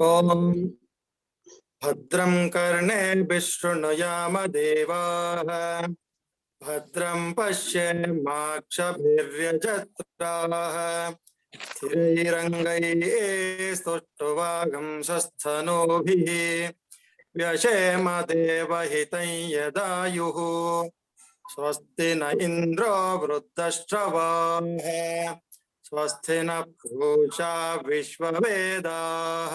ॐ भद्रं कर्णेभिः शृणुयाम देवाः भद्रं पश्येमाक्षभिर्यजत्राः स्थिरैरङ्गैः स्तुष्टुवागंसस्थनोभिः व्यशेम देवहितं यदायुः स्वस्ति न इन्द्रो वृद्धश्रवाः स्वस्ति न पूषा विश्ववेदाः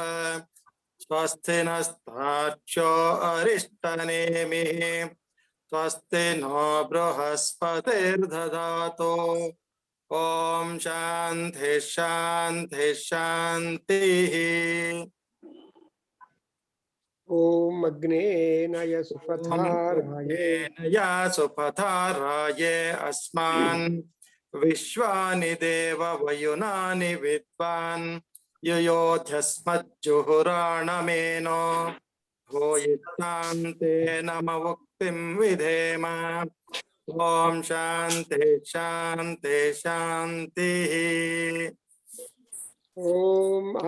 स्वस्ति नस्तार्क्ष्यो अरिष्टनेमिः स्वस्ति नो बृहस्पतिर्दधातु ॐ शान्ति शान्ति शान्तिः ॐ अग्ने नय सुपथाराये या सुपथाराये अस्मान् विश्वानि देव वयुनानि विद्वान् युयोध्यस्मज्जुहुराणमेनो भूयिष्ठान्ते नम उक्तिं विधेम ॐ शान्ति शान्ति शान्तिः ॐ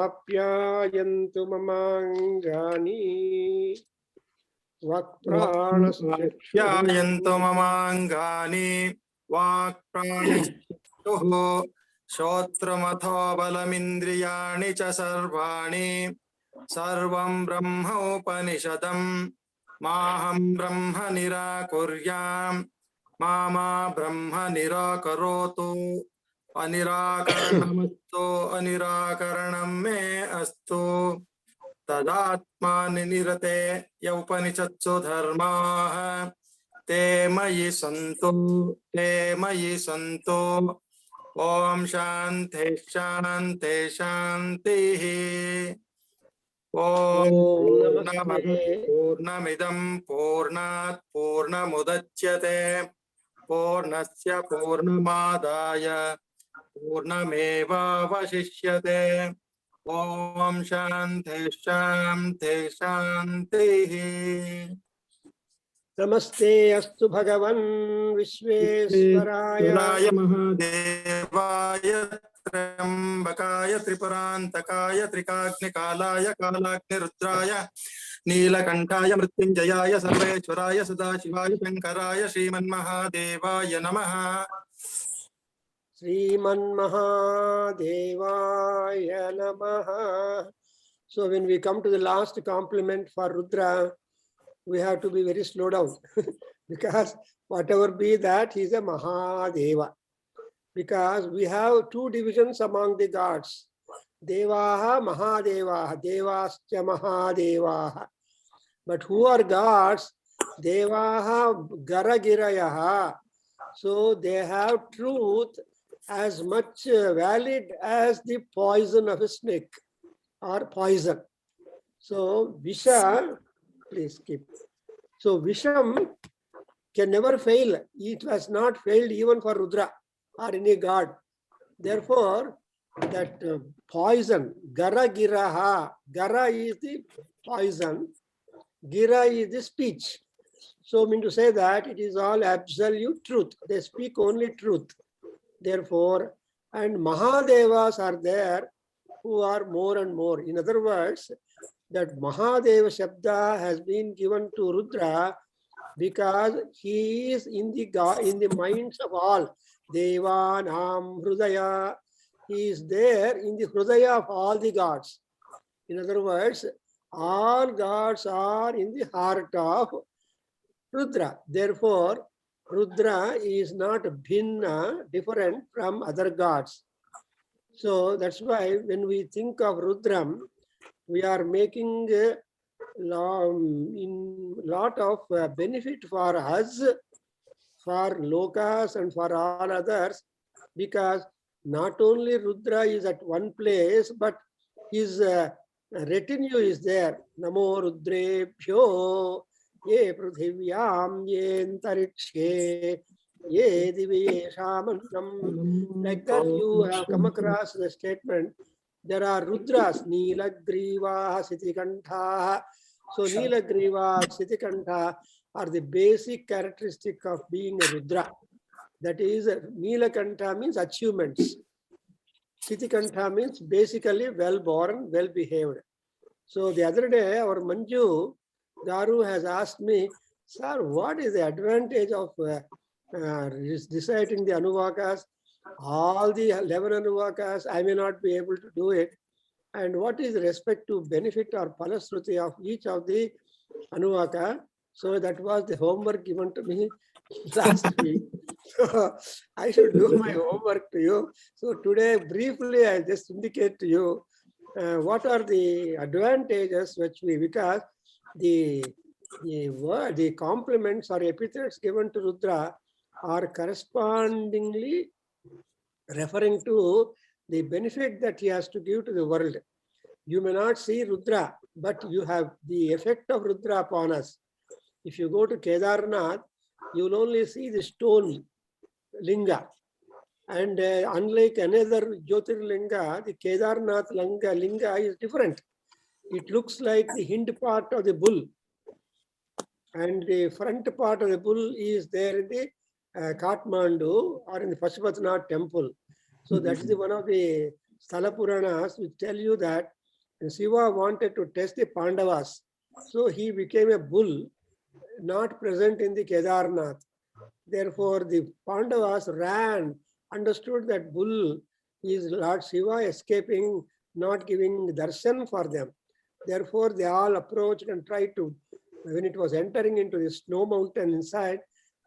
आप्यायन्तु ममाङ्गानि ध्यायन्तु ममाङ्गानि वाक्प्राणश्चक्षुः श्रोत्रमथो बलमिन्द्रियाणि च सर्वाणि सर्वं ब्रह्मोपनिषदं माहं ब्रह्म निराकुर्याम् मा ब्रह्म निराकरोतु अनिराकरणमस्तु अनिराकरणं मे अस्तु तदात्मानि निरते यौपनिषत्सु धर्माः ते मयि सन्तु ॐ शान्ति शान्ति शान्तिः ॐ पूर्णमिदं पूर्णात् पूर्णमुदच्यते पूर्णस्य पूर्णमादाय पूर्णमेवावशिष्यते ॐ शान्ति शान्ति शान्तिः नमस्ते अस्तु भगवन् विश्वेश्वराय महादेवाय त्र्यम्बकाय त्रिपुरान्तकाय त्रिकाग्निकालाय कालाग्निरुद्राय नीलकण्ठाय मृत्युञ्जयाय सर्वेश्वराय सदाशिवाय शङ्कराय श्रीमन्महादेवाय नमः श्रीमन्महादेवाय नमः. So when we come to the last compliment for Rudra, we have to be very slow down because whatever be that, he is a Mahadeva. Because we have two divisions among the gods. Devaha Mahadevaha, Devascha Mahadevaha. But who are gods? Devaha Garagirayaha. So they have truth as much valid as the poison of a snake or poison. So Visha, please keep. So Visham can never fail. It has not failed even for Rudra or any god. Therefore, that poison, Gara Giraha, Gara is the poison, Gira is the speech. So mean to say that it is all absolute truth. They speak only truth. Therefore, and Mahadevas are there who are more and more. In other words, that Mahadeva Shabda has been given to Rudra because he is in the minds of all. Devanam Hrudaya. He is there in the Hrudaya of all the gods. In other words, all gods are in the heart of Rudra. Therefore, Rudra is not bhinna, different from other gods. So that's why when we think of Rudram, we are making a lot of benefit for us, for lokas and for all others, because not only Rudra is at one place, but his retinue is there. Namo Rudrebhyo ye pruthivyam ye antarikshe ye diveshamanam. Like that you have come across the statement. There are Rudras, Nilagriva, Sitikantha. So Nilagriva, Sitikantha are the basic characteristic of being a Rudra. That is, Nilakantha means achievements. Sitikantha means basically well-born, well-behaved. So the other day, our Manju Garu has asked me, sir, what is the advantage of reciting the Anuvakas? All the 11 Anuvakas, I may not be able to do it. And what is the respective benefit or palasruti of each of the Anuvaka? So that was the homework given to me last week. So I should do my homework to you. So today, briefly, I just indicate to you what are the advantages which we, because the word, the compliments or epithets given to Rudra are correspondingly referring to the benefit that he has to give to the world. You may not see Rudra, but you have the effect of Rudra upon us. If you go to Kedarnath, you will only see the stone linga. And unlike another Jyotirlinga, the Kedarnath linga is different. It looks like the hind part of the bull. And the front part of the bull is there in the Kathmandu or in the Pashupatinath temple. So that is one of the Sthala Puranas which tell you that Shiva wanted to test the Pandavas. So he became a bull, not present in the Kedarnath. Therefore, the Pandavas ran, understood that bull is Lord Shiva escaping, not giving darshan for them. Therefore, they all approached and tried to, when it was entering into the snow mountain inside,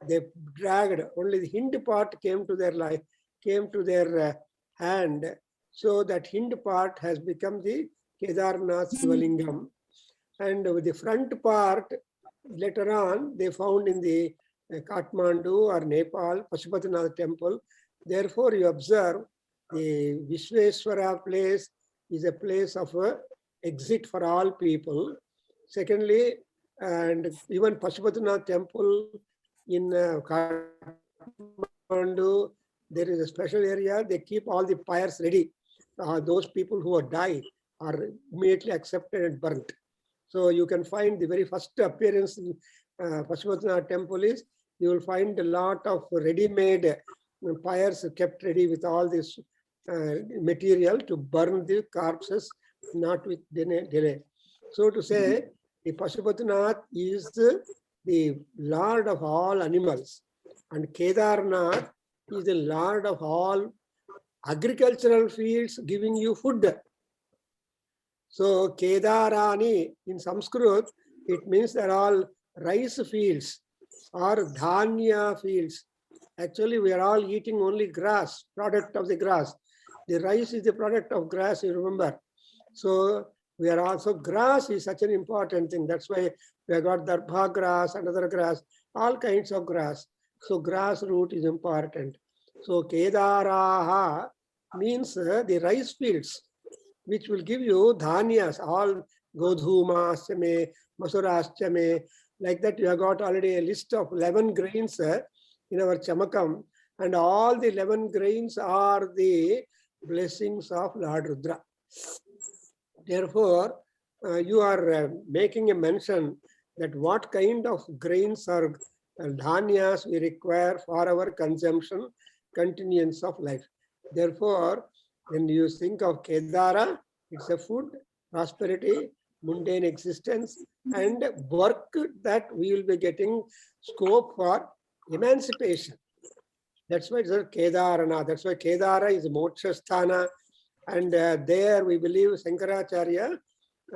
they dragged, only the hind part came to their life, came to their hand. So that hind part has become the Kedarnath Shivalingam. And with the front part, later on, they found in the Kathmandu or Nepal, Pashupatinath temple. Therefore, you observe the Vishweswara place is a place of exit for all people. Secondly, and even Pashupatinath temple in Kathmandu, there is a special area, they keep all the pyres ready. Those people who have died are immediately accepted and burnt. So you can find the very first appearance in Pashupatinath temple is, you will find a lot of ready-made pyres kept ready with all this material to burn the corpses, not with delay. So to say, the Pashupatinath is the lord of all animals, and Kedarnath is the lord of all agricultural fields, giving you food. So Kedarani in Sanskrit, it means they're all rice fields or dhanya fields. Actually, we are all eating only grass, product of the grass. The rice is the product of grass, you remember. So we are also, grass is such an important thing. That's why we have got darbha grass, another grass, all kinds of grass. So grass root is important. So Kedaraha means the rice fields, which will give you dhanyas, all godhumashyame, masurashyame, like that. You have got already a list of 11 grains in our Chamakam, and all the 11 grains are the blessings of Lord Rudra. Therefore, you are making a mention that what kind of grains or dhanyas we require for our consumption, continuance of life. Therefore, when you think of Kedara, it's a food, prosperity, mundane existence, and work that we will be getting scope for emancipation. That's why it's a Kedarana. That's why Kedara is Mokshasthana. And there we believe Shankaracharya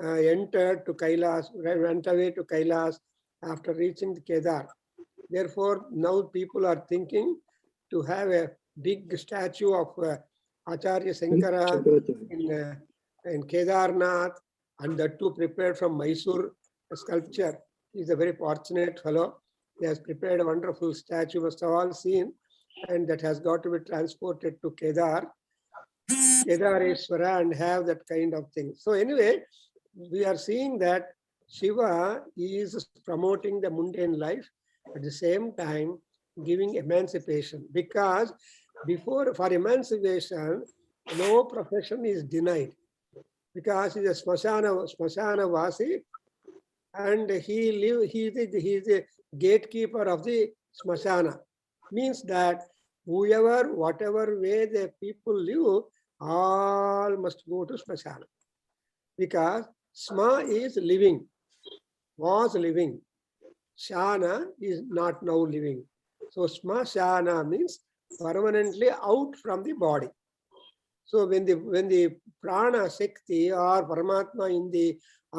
entered to Kailas, went away to Kailas after reaching the Kedar. Therefore, now people are thinking to have a big statue of Acharya Shankara in Kedarnath, and that too prepared from Mysore sculpture. He is a very fortunate fellow. He has prepared a wonderful statue, must have all seen, and that has got to be transported to Kedareshwara, and have that kind of thing. So anyway, we are seeing that Shiva is promoting the mundane life, at the same time giving emancipation, because before, for emancipation, no profession is denied, because he is a Smashana Vasi, and he is the gatekeeper of the Smashana. Means that whoever, whatever way the people live, all must go to Smashana, because Sma is living, was living. Shana is not now living. So Sma Shana means permanently out from the body. So when the prana Shakti or Paramatma in the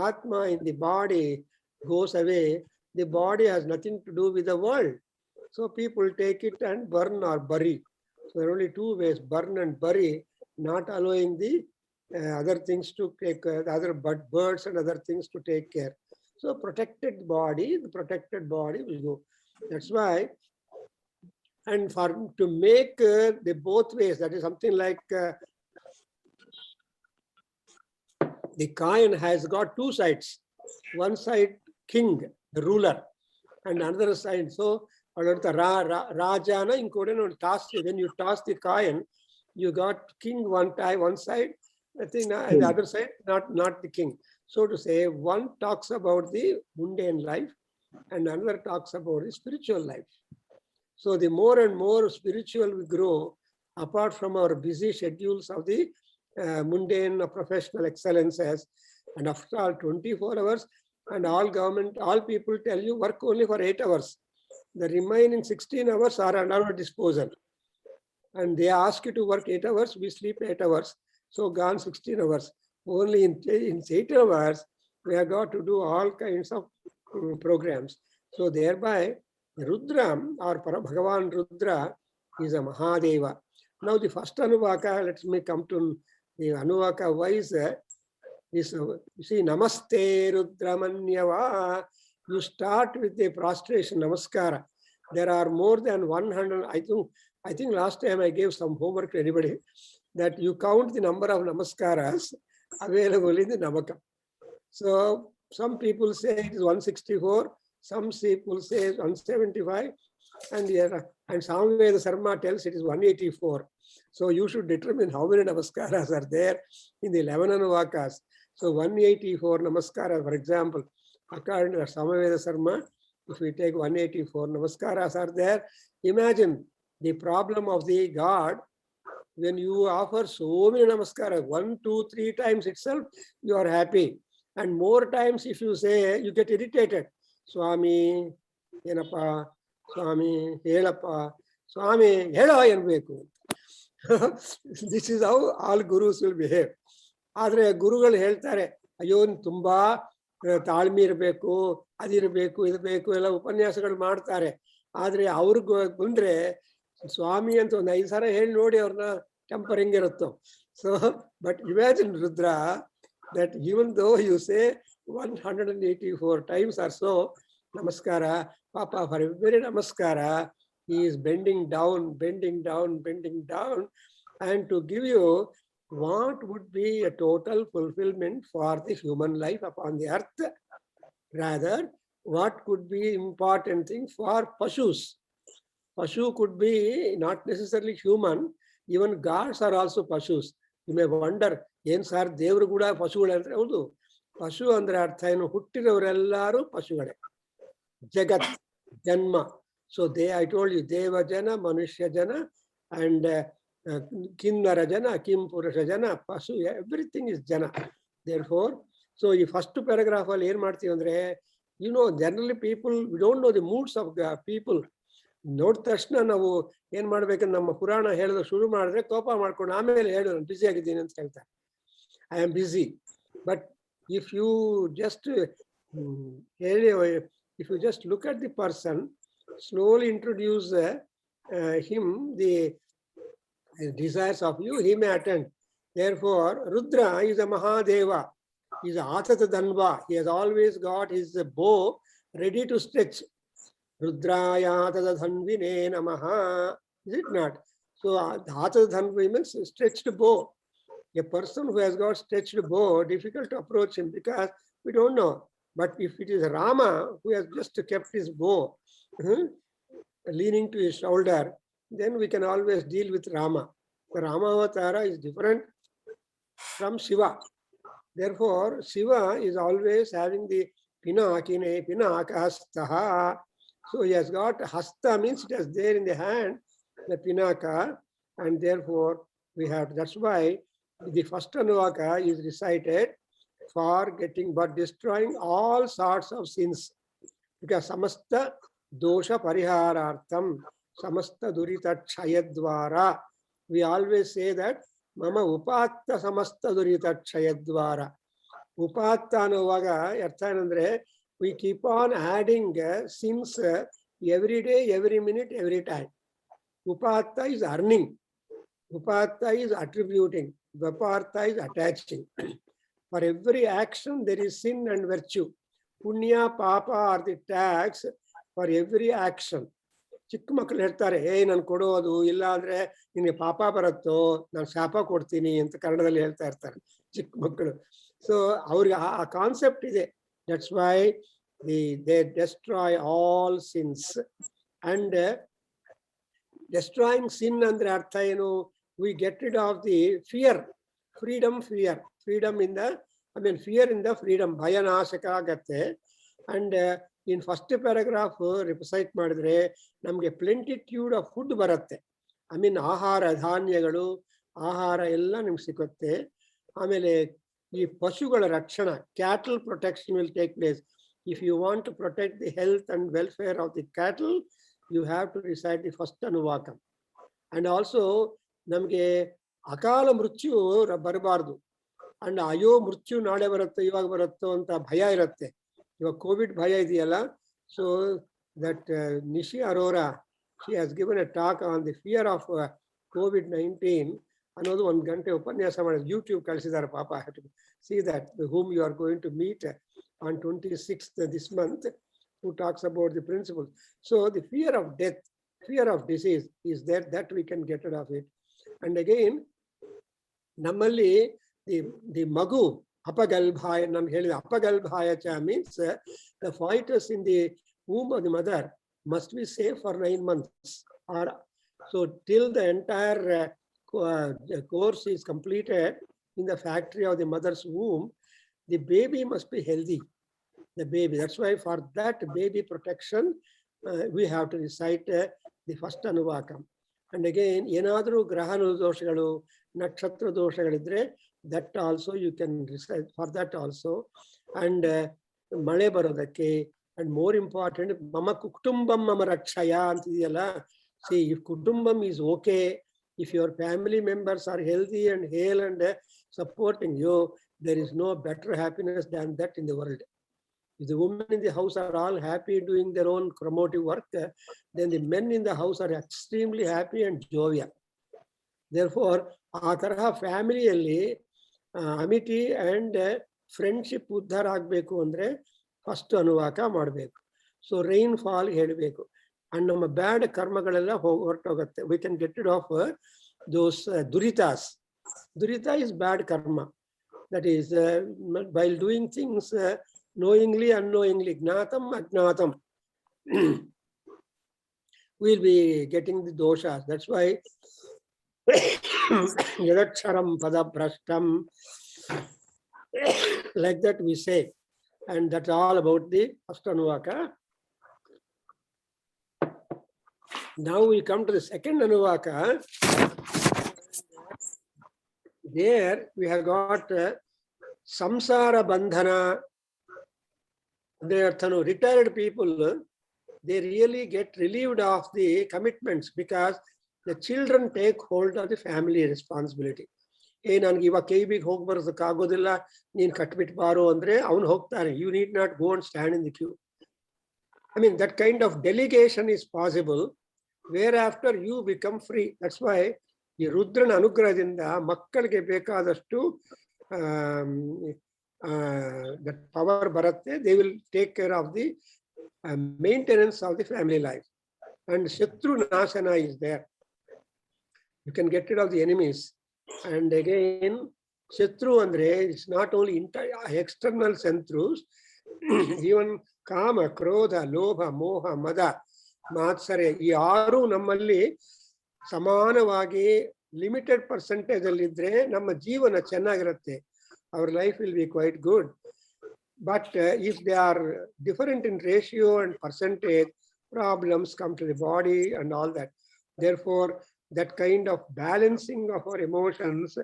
Atma in the body goes away, the body has nothing to do with the world. So people take it and burn or bury. So there are only two ways: burn and bury, not allowing the other things to take the other birds and other things to take care. So protected body, the protected body will go. That's why. And for to make the both ways, that is something like the coin has got two sides. One side king, the ruler, and another side. So Rajana included toss. When you toss the coin, you got king one side, I think, and the other side not the king. So to say, one talks about the mundane life, and another talks about the spiritual life. So the more and more spiritual we grow, apart from our busy schedules of the mundane professional excellences, and after all 24 hours, and all people tell you work only for 8 hours. The remaining 16 hours are at our disposal. And they ask you to work 8 hours, we sleep 8 hours. So gone 16 hours. Only in 8 hours, we have got to do all kinds of programs. So thereby, Rudra or Bhagavan Rudra is a Mahadeva. Now the first Anuvaka, let me come to the Anuvaka wise. Is, you see, Namaste Rudramanyava. You start with the prostration, Namaskara. There are more than 100, I think last time I gave some homework to anybody, that you count the number of Namaskaras available in the Namaka. So some people say it is 164, some people say 175, and Samveda Sarma tells it is 184. So you should determine how many Namaskaras are there in the 11 Anuvakas. So 184 Namaskaras, for example, according to Samveda Sarma, if we take 184 Namaskaras are there, imagine the problem of the God. When you offer so many Namaskaras, 1, 2, 3 times itself, you are happy. And more times if you say, you get irritated. Swami, Yenapa, Swami, Helapa, Swami, Hela Yenbeku. This is how all gurus will behave. ಆದರೆ ಗುರುಗಳು ಹೇಳ್ತಾರೆ, ಅಯ್ಯೋ ತುಂಬಾ ತಾಳ್ಮೆ ಇರಬೇಕು, ಅದಿರಬೇಕು, ಇದು ಬೇಕು, ಎಲ್ಲ ಉಪನ್ಯಾಸಗಳು ಮಾಡ್ತಾರೆ. ಆದ್ರೆ ಅವ್ರಿಗೆ ಬಂದ್ರೆ ಸ್ವಾಮಿ ಅಂತ ಒಂದು 5 ಸಲ ಹೇಳಿ ನೋಡಿ ಅವ್ರನ್ನ ಟೆಂಪರ್ ಹೆಂಗಿರುತ್ತೋ. So but imagine Rudra that even though you say 184 times or so namaskara, Papa, for every namaskara he is bending down, and to give you what would be a total fulfillment for the human life upon the earth. Rather, what could be important thing for Pashus. Pashu could be not necessarily human, even gods are also Pashus. You may wonder, ಏನ್ sir ದೇವರು ಕೂಡ ಪಶುಗಳೇ ಅಂದ್ರೆ? ಹೌದು, ಪಶು ಅಂದ್ರೆ ಅರ್ಥ ಏನು? ಹುಟ್ಟಿದವರೆಲ್ಲರೂ ಪಶುಗಳೇ. ಜಗತ್, ಜನ್ಮ. ಸೊ ಐ ಟೋಲ್ಡ್ ಯು, ದೇವ ಜನ, ಮನುಷ್ಯ ಜನ, ಅಂಡ್ ಕಿನ್ನರ ಜನ, ಕಿಂ ಪುರುಷ ಜನ, ಪಶು, ಎವ್ರಿಥಿಂಗ್ ಇಸ್ ಜನ. ದೇರ್ಫೋರ್, ಸೊ ಈ ಫಸ್ಟ್ ಪ್ಯಾರಾಗ್ರಾಫ್ ಅಲ್ಲಿ ಏನ್ ಮಾಡ್ತೀವಿ ಅಂದ್ರೆ, you know, generally people we don't know the moods of people. ನೋಡಿದ ತಕ್ಷಣ ನಾವು ಏನ್ ಮಾಡ್ಬೇಕಂದ್ರೆ, ನಮ್ಮ ಪುರಾಣ ಹೇಳೋದು ಶುರು ಮಾಡಿದ್ರೆ ಕೋಪ ಮಾಡ್ಕೊಂಡು ಆಮೇಲೆ ಹೇಳು ನಾನು ಬ್ಯುಸಿ ಆಗಿದ್ದೀನಿ ಅಂತ ಹೇಳ್ತಾರೆ. I am busy. But if you just look at the person, slowly introduce him the desires of you, he may attend. Therefore, Rudra is a Mahadeva. He is Atata Danva. He has always got his bow ready to stretch. Rudraya Atata Dhanvine Namaha. Is it not? So, Atata Dhanvi means stretched bow. A person who has got stretched bow, difficult to approach him because we don't know. But if it is Rama who has just kept his bow leaning to his shoulder, then we can always deal with Rama. The Rama Avatara is different from Shiva. Therefore, Shiva is always having the Pinakine, Pinakastaha. So he has got Hasta, means it is there in the hand, the Pinaka, and therefore we have, that's why the first Anuvaka is recited for getting, but destroying all sorts of sins. Because samasta dosha pariharartham, samasta durita chayadvara. We always say that mama upatta samasta durita chayadvara. Upatta ಅನ್ನುವಾಗ ಅರ್ಥ ಏನಂದ್ರೆ we keep on adding sins every day, every minute, every time. Upatta is earning. Upatta is attributing. Vapartha is attaching. For every action, there is sin and virtue. Punya, papa are the tags for every action. ಚಿಕ್ಕ ಮಕ್ಕಳು ಹೇಳ್ತಾರೆ ನಾನು ಕೊಡೋದು ಇಲ್ಲ ಅಂದ್ರೆ ನಿನ್ಗೆ ಪಾಪ ಬರುತ್ತೋ ನಾನು ಶಾಪ ಕೊಡ್ತೀನಿ ಅಂತ ಕನ್ನಡದಲ್ಲಿ ಹೇಳ್ತಾ ಇರ್ತಾರೆ ಚಿಕ್ಕ ಮಕ್ಕಳು. ಸೊ ಅವ್ರಿಗೆ ಆ ಕಾನ್ಸೆಪ್ಟ್ ಇದೆ. That's why they destroy all sins. And destroying sin ಅಂದ್ರೆ ಅರ್ಥ ಏನು? We get rid of the fear. Freedom in the, fear in the freedom. ಭಯ ನಾಶಕ ಆಗತ್ತೆ. And in first paragraph recite ಮಾಡಿದ್ರೆ ನಮ್ಗೆ ಪ್ಲೆಂಟಿಟ್ಯೂಡ್ ಆಫ್ ಫುಡ್ ಬರುತ್ತೆ. ಆಹಾರ ಧಾನ್ಯಗಳು, ಆಹಾರ ಎಲ್ಲ ನಿಮ್ಗೆ ಸಿಗುತ್ತೆ. ಆಮೇಲೆ ಈ ಪಶುಗಳ ರಕ್ಷಣಾ, cattle protection will take place. If you want to protect the health and welfare of the cattle, you have to recite the first Anuvakam. And also, ನಮಗೆ ಅಕಾಲ ಮೃತ್ಯು ಬರಬಾರ್ದು. ಅಂಡ್ ಅಯ್ಯೋ ಮೃತ್ಯು ನಾಳೆ ಬರುತ್ತೋ ಇವಾಗ ಬರುತ್ತೋ ಅಂತ ಭಯ ಇರುತ್ತೆ. ಇವಾಗ ಕೋವಿಡ್ ಭಯ ಇದೆಯಲ್ಲ. So that Nishi Arora, she has given a talk on the fear of COVID-19 ಅನ್ನೋದು 1 ಗಂಟೆ ಉಪನ್ಯಾಸ ಮಾಡಿದ್ರು. ಯೂಟ್ಯೂಬ್ ಕಳಿಸಿದ್ದಾರೆ ಪಾಪ. I have to see that whom you are going to meet on 26th this month, who talks about the principles. So the fear of death, fear of disease is there, that we can get rid of it. And again, nammalli the magu apagalbhaya, nam helida apagalbhaya cha means the fetus in the womb of the mother must be safe for 9 months. Or so till the entire course is completed in the factory of the mother's womb, the baby must be healthy. The baby. That's why for that baby protection, we have to recite the first Anuvakam. And again, yenadru grahana doshagalu, nakshatra doshagaliದ್ರೆ, that also you can recite for that also. And male barodakke, and more important, mama kutumbam mama rakshaya antidiyalla. See, if kutumbam is okay, if your family members are healthy and hale and supporting you, there is no better happiness than that in the world. If the women in the house are all happy doing their own promotive work, then the men in the house are extremely happy and jovial. Therefore, ಆ ತರಹ ಫ್ಯಾಮಿಲಿಯಲ್ಲಿ Amity and friendship ಉದ್ಧಾರ ಆಗಬೇಕು ಅಂದ್ರೆ first ಅನುವಾಕ ಮಾಡಬೇಕು. So rainfall ಹೇಳಬೇಕು. And ನಮ್ಮ ಬ್ಯಾಡ್ ಕರ್ಮಗಳೆಲ್ಲ ಹೊರಟೋಗುತ್ತೆ. We can get rid of those ದುರಿತಾಸ್. Durita is bad karma. That is, while doing things knowingly, unknowingly, jnatam, ajnatam, we'll be getting the doshas. That's why yadaksharam padabrashtam, like that we say. And that's all about the first Anuvaka. Now we come to the second Anuvaka. There we have got samsara bandhana. They are retired people. They really get relieved of the commitments because the children take hold of the family responsibility. ನನಗೆ ಇವಾಗ KBಗೆ ಹೋಗಿ ಬರೋದಕ್ಕಾಗೋದಿಲ್ಲ, ನೀನು ಕಟ್ಬಿಟ್ಟು ಬಾರೋ ಅಂದ್ರೆ ಅವನು ಹೋಗ್ತಾನೆ. You need not go and stand in the queue. That kind of delegation is possible, whereafter you become free. That's why ಈ ರುದ್ರನ ಅನುಗ್ರಹದಿಂದ ಮಕ್ಕಳಿಗೆ ಬೇಕಾದಷ್ಟು that power baratte, they will take care of the maintenance of the family life. And Shatru Nashana is there. You can get rid of the enemies. And again, Shatru andre, it's not only external Shatrus, even Kama, Krodha, Lobha, Moha, Mada, Matsare, yaru nammalli ಸಮಾನವಾಗಿ limited percentage ಅಲ್ಲಿ ಇದ್ರೆ ನಮ್ಮ ಜೀವನ ಚೆನ್ನಾಗಿರುತ್ತೆ. Our life will be quite good. But if they are different in ratio and percentage, problems come to the body and all that. Therefore, that kind of balancing of our emotions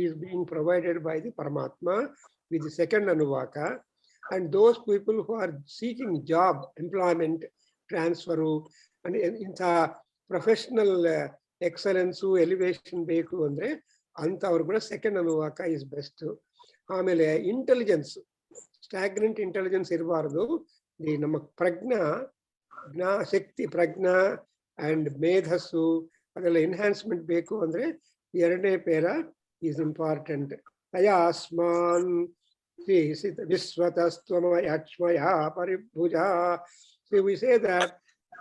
is being provided by the Paramatma. with the second Anuvaka. And those people who are seeking job, employment, transfer, and in professional excellence, elevation, beku andre, antavaru kuda second Anuvaka is best. Amele intelligence, stagnant intelligence irbardu. The nama prajna, ಜ್ಞಾ ಶಕ್ತಿ ಪ್ರಜ್ಞಾ and ಮೇಧಸ್ಸು ಅದೆಲ್ಲ enhancement ಬೇಕು ಅಂದ್ರೆ ಎರಡನೇ para is important. ತಯಾಸ್ಮಾನ್ ವಿಶ್ವತಸ್ತ್ವಮಯಕ್ಷ್ಮಯ ಪರಿಭುಜ. So we say that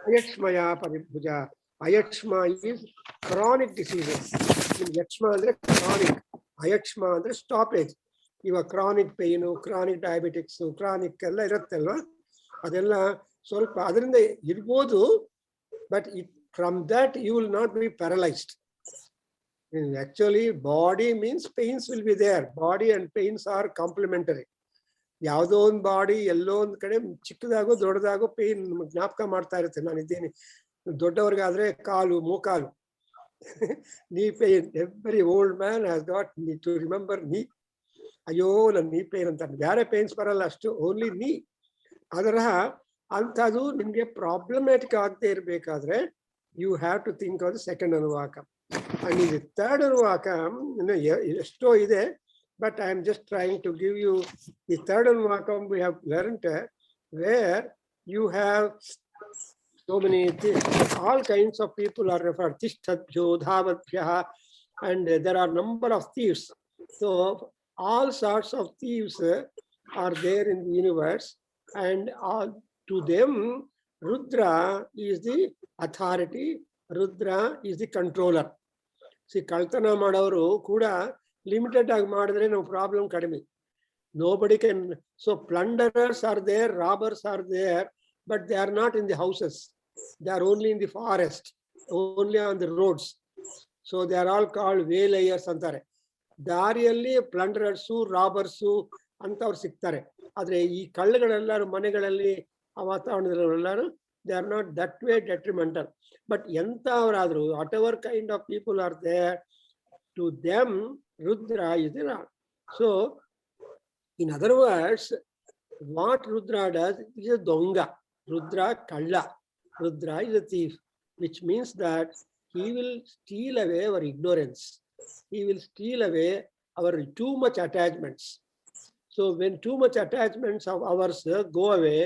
ayakshmaya paribhuja. Ayakshma is chronic diseases. Yakshma andre chronic, ayakshma andre stoppage. Iva chronic pain, chronic diabetics, chronic ಎಲ್ಲ ಇರುತ್ತಲ್ವಾ, ಅದೆಲ್ಲ ಸ್ವಲ್ಪ ಅದರಿಂದ ಇರ್ಬೋದು, but from that you will not be paralyzed. Actually body means pains will be there. Body and pains are complementary. ಯಾವುದೋ ಒಂದು body ಎಲ್ಲೋ ಒಂದು ಕಡೆ ಚಿಕ್ಕದಾಗೋ ದೊಡ್ಡದಾಗೋ ಪೇನ್ ಜ್ಞಾಪಕ ಮಾಡ್ತಾ ಇರುತ್ತೆ. ನಾನು ಇದ್ದೇನೆ, ದೊಡ್ಡವ್ರಿಗಾದ್ರೆ ಕಾಲು ಮೋಕಾಲು knee pain. Every old man has got knee to remember knee. ಅಯ್ಯೋ ನನ್ನ ನೀ ಪೇನ್ ಅಂತ, ಬೇರೆ ಪೇನ್ಸ್ ಬರಲ್ಲ ಅಷ್ಟು, ಓನ್ಲಿ ನೀ. ಅದರ ಅಂಥದ್ದು ನಿಮ್ಗೆ ಪ್ರಾಬ್ಲಮ್ಯಾಟಿಕ್ ಆಗದೆ ಇರಬೇಕಾದ್ರೆ you have to think of the second ಅನುವಾಕ. ಅಂಡ್ ಇದು ಥರ್ಡ್ ಅನುವಾಕ ಎಷ್ಟೋ ಇದೆ, but I am just trying to give you the third Anuvakam we have learned, where you have so many things. All kinds of people are referred. Tishtadbhyo, Dhavatbhya, and there are number of thieves. So all sorts of thieves are there in the universe, and to them Rudra is the authority, Rudra is the controller. See, Kaltana Madavaru kuda limited ಆಗಿ ಮಾಡಿದ್ರೆ ನಾವು problem ಕಡಿಮೆ. Nobody can. So plunderers are there, robbers are there, but they are not in the houses. They are only in the forest, only on the roads. So they are all called waylayers ಅಂತಾರೆ. ದಾರಿಯಲ್ಲಿ ಪ್ಲಂಡರರ್ಸು ರಾಬರ್ಸು ಅಂತವ್ರು ಸಿಗ್ತಾರೆ. ಆದ್ರೆ ಈ ಕಳ್ಳಗಳೆಲ್ಲರೂ ಮನೆಗಳಲ್ಲಿ ಆ ವಾತಾವರಣದಲ್ಲೆಲ್ಲರೂ they are not that way detrimental. But ಎಂತವರಾದ್ರು, whatever kind of people are there, to them Rudra is the Lord. So in other words, what Rudra does is a donga. Rudra kalla. Rudra is a thief, which means that he will steal away our ignorance. He will steal away our too much attachments. So when too much attachments of ours go away,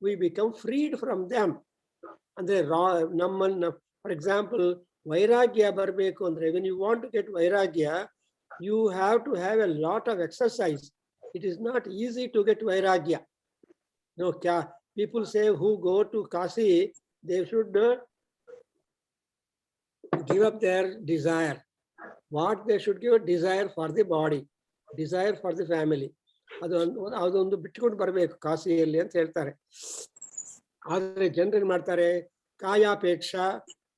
we become freed from them. Andre for example, vairagya barbeku andre, when you want to get vairagya, you have to have a lot of exercise. It is not easy to get vairagya. No, people say who go to Kasi, they should give up their desire. What they should give? Desire for the body, desire for the family. ಅದೊಂದು ಬಿಟ್ಕೊಂಡು ಬರಬೇಕು ಕಾಶಿಯಲ್ಲಿ ಅಂತ ಹೇಳ್ತಾರೆ. ಆದ್ರೆ ಜನರು ಏನ್ ಮಾಡ್ತಾರೆ, ಕಾಯಾಪೇಕ್ಷ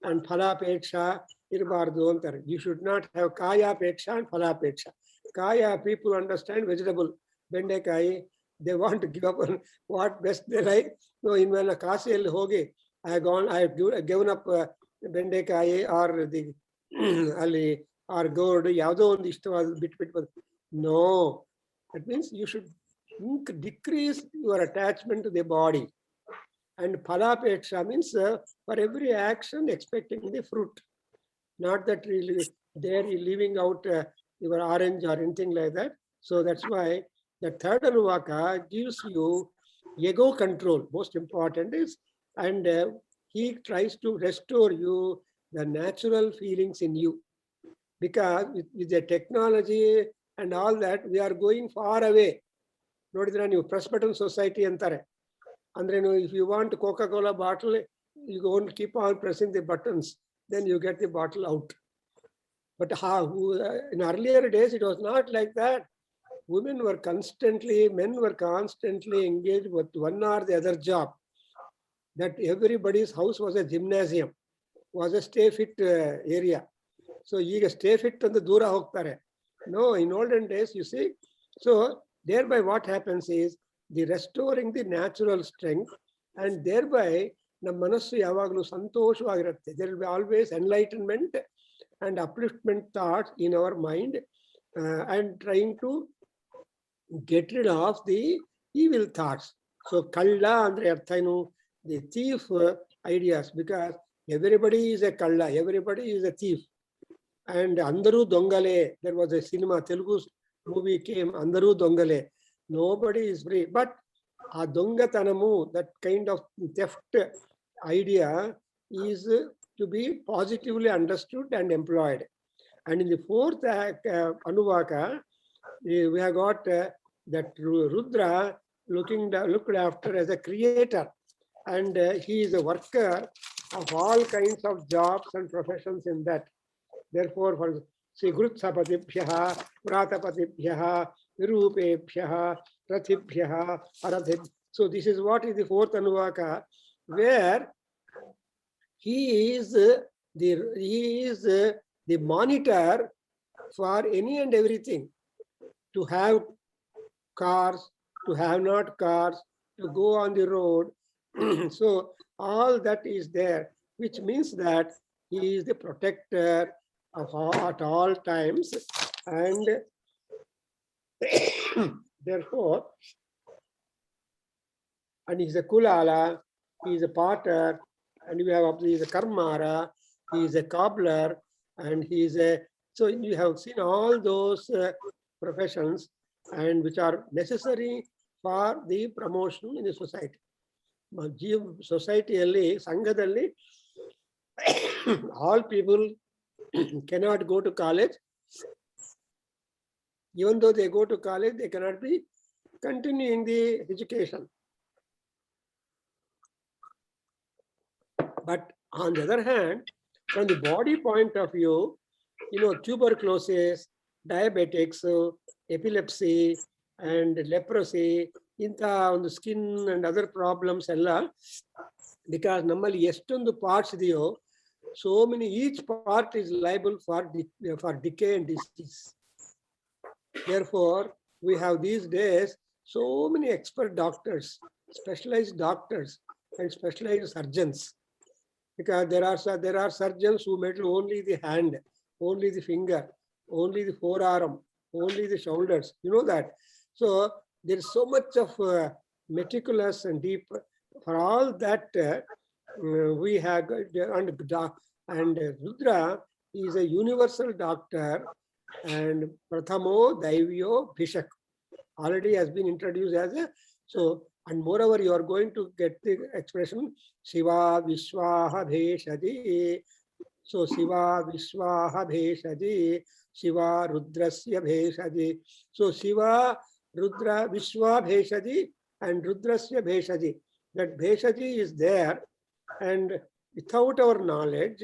ಅಂಡ್ ಫಲಾಪೇಕ್ಷ ಇರಬಾರ್ದು ಅಂತಾರೆ. You should not have ಕಾಯಾಪೇಕ್ಷ and ಫಲಾಪೇಕ್ಷ. Kaya, people understand vegetable, ಬೆಂಡೆಕಾಯಿ, they want to give up on what best they like. No, in ಕಾಶಿಯಲ್ಲಿ ಹೋಗಿ I have given up ಬೆಂಡೆಕಾಯಿ or the ಅಲ್ಲಿ or gourd, ಯಾವುದೋ ಒಂದು ಇಷ್ಟವಾದ ಬಿಟ್ಬಿಟ್ಟು. No, that means you should decrease your attachment to the body. And phalapeksha means for every action expecting the fruit, not that really there you leaving out your orange or anything like that. So that's why the third Anuvaka gives you ego control, most important is, and he tries to restore you the natural feelings in you, because with the technology and all that we are going far away. Nodidra ನೀವು press button society ಅಂತಾರೆ. Andre no, if you want Coca-Cola bottle, you won't keep on pressing the buttons, then you get the bottle out. But in earlier days it was not like that. Men were constantly engaged with one or the other job. That everybody's house was a gymnasium, was a stay fit area. So ಈಗ stay fit and the dura ಹೋಗ್ತಾರೆ. No, in olden days, you see. So thereby what happens is the restoring the natural strength, and thereby ನಮ್ಮ ಮನಸ್ಸು ಯಾವಾಗಲೂ ಸಂತೋಷವಾಗಿರುತ್ತೆ. There will be always enlightenment and upliftment thoughts in our mind, and trying to get rid of the evil thoughts. So kalla andre arthanu, the thief ideas, because everybody is a kalla, everybody is a thief. And Andaru Dongale, there was a cinema, Telugu movie came, Andaru Dongale. Nobody is free. But a Dongatanamu, that kind of theft idea is to be positively understood and employed. And in the fourth Anuvaka, we have got that Rudra looked after as a creator. And he is a worker of all kinds of jobs and professions in that. Therefore, for Grutapatibhyaha, Pratapatibhyaha, Virupebhyaha, Rathibhyaha, Arathib. So this is what is the fourth Anuvaka, where he is the monitor for any and everything. To have cars, to have not cars, to go on the road. So all that is there, which means that he is the protector of all, at all times, and therefore, and he is a Kulala, he is a potter, and we have he is a Karmara, he is a cobbler, and he is a, so you have seen all those professions and which are necessary for the promotion in the society. Society, Sanghadalli, all people cannot go to college. Even though they go to college, they cannot be continuing the education. But on the other hand, from the body point of view, tuberculosis, diabetics, epilepsy, and leprosy, on the skin and other problems, because normally estundu parts idiyo, so many, each part is liable for decay and disease. Therefore, we have these days so many expert doctors, specialized doctors, and specialized surgeons. Because there are surgeons who meddle only the hand, only the finger, only the forearm, only the shoulders. You know that. So there is so much of meticulous and deep. For all that, we have, and Rudra is a universal doctor, and Prathamo Daivyo Bhishak already has been introduced as a, so, and moreover, you are going to get the expression Shiva Vishwaha Bheshadi. So Shiva Vishwaha Bheshadi, Shiva Rudrasya Bheshadi. So Shiva Rudra Vishwa Bheshadi and Rudrasya Bheshadi. That Bheshadi is there, and without our knowledge,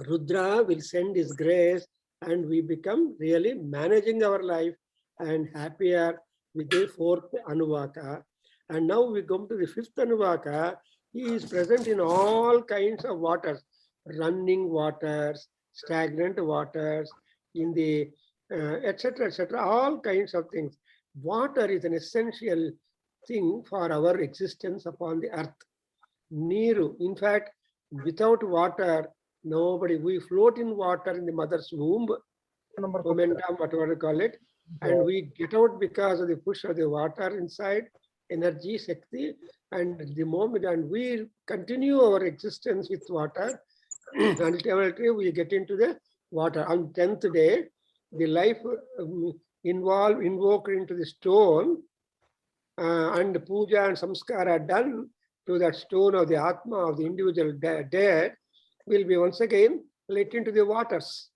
Rudra will send his grace, and we become really managing our life and happier with the fourth Anuvaka. And now we come to the fifth Anuvaka. He is present in all kinds of waters, running waters, stagnant waters, in the etc., all kinds of things. Water is an essential thing for our existence upon the earth. Niru, in fact, without water, nobody, we float in water in the mother's womb, momentum, whatever you call it, and we get out because of the push of the water inside, energy, Shakti, and the moment, and we continue our existence with water. Ultimately, we get into the water. On 10th day, the life invoked into the stone, and puja and samskara done to that stone of the Atma of the individual dead, will be once again let into the waters.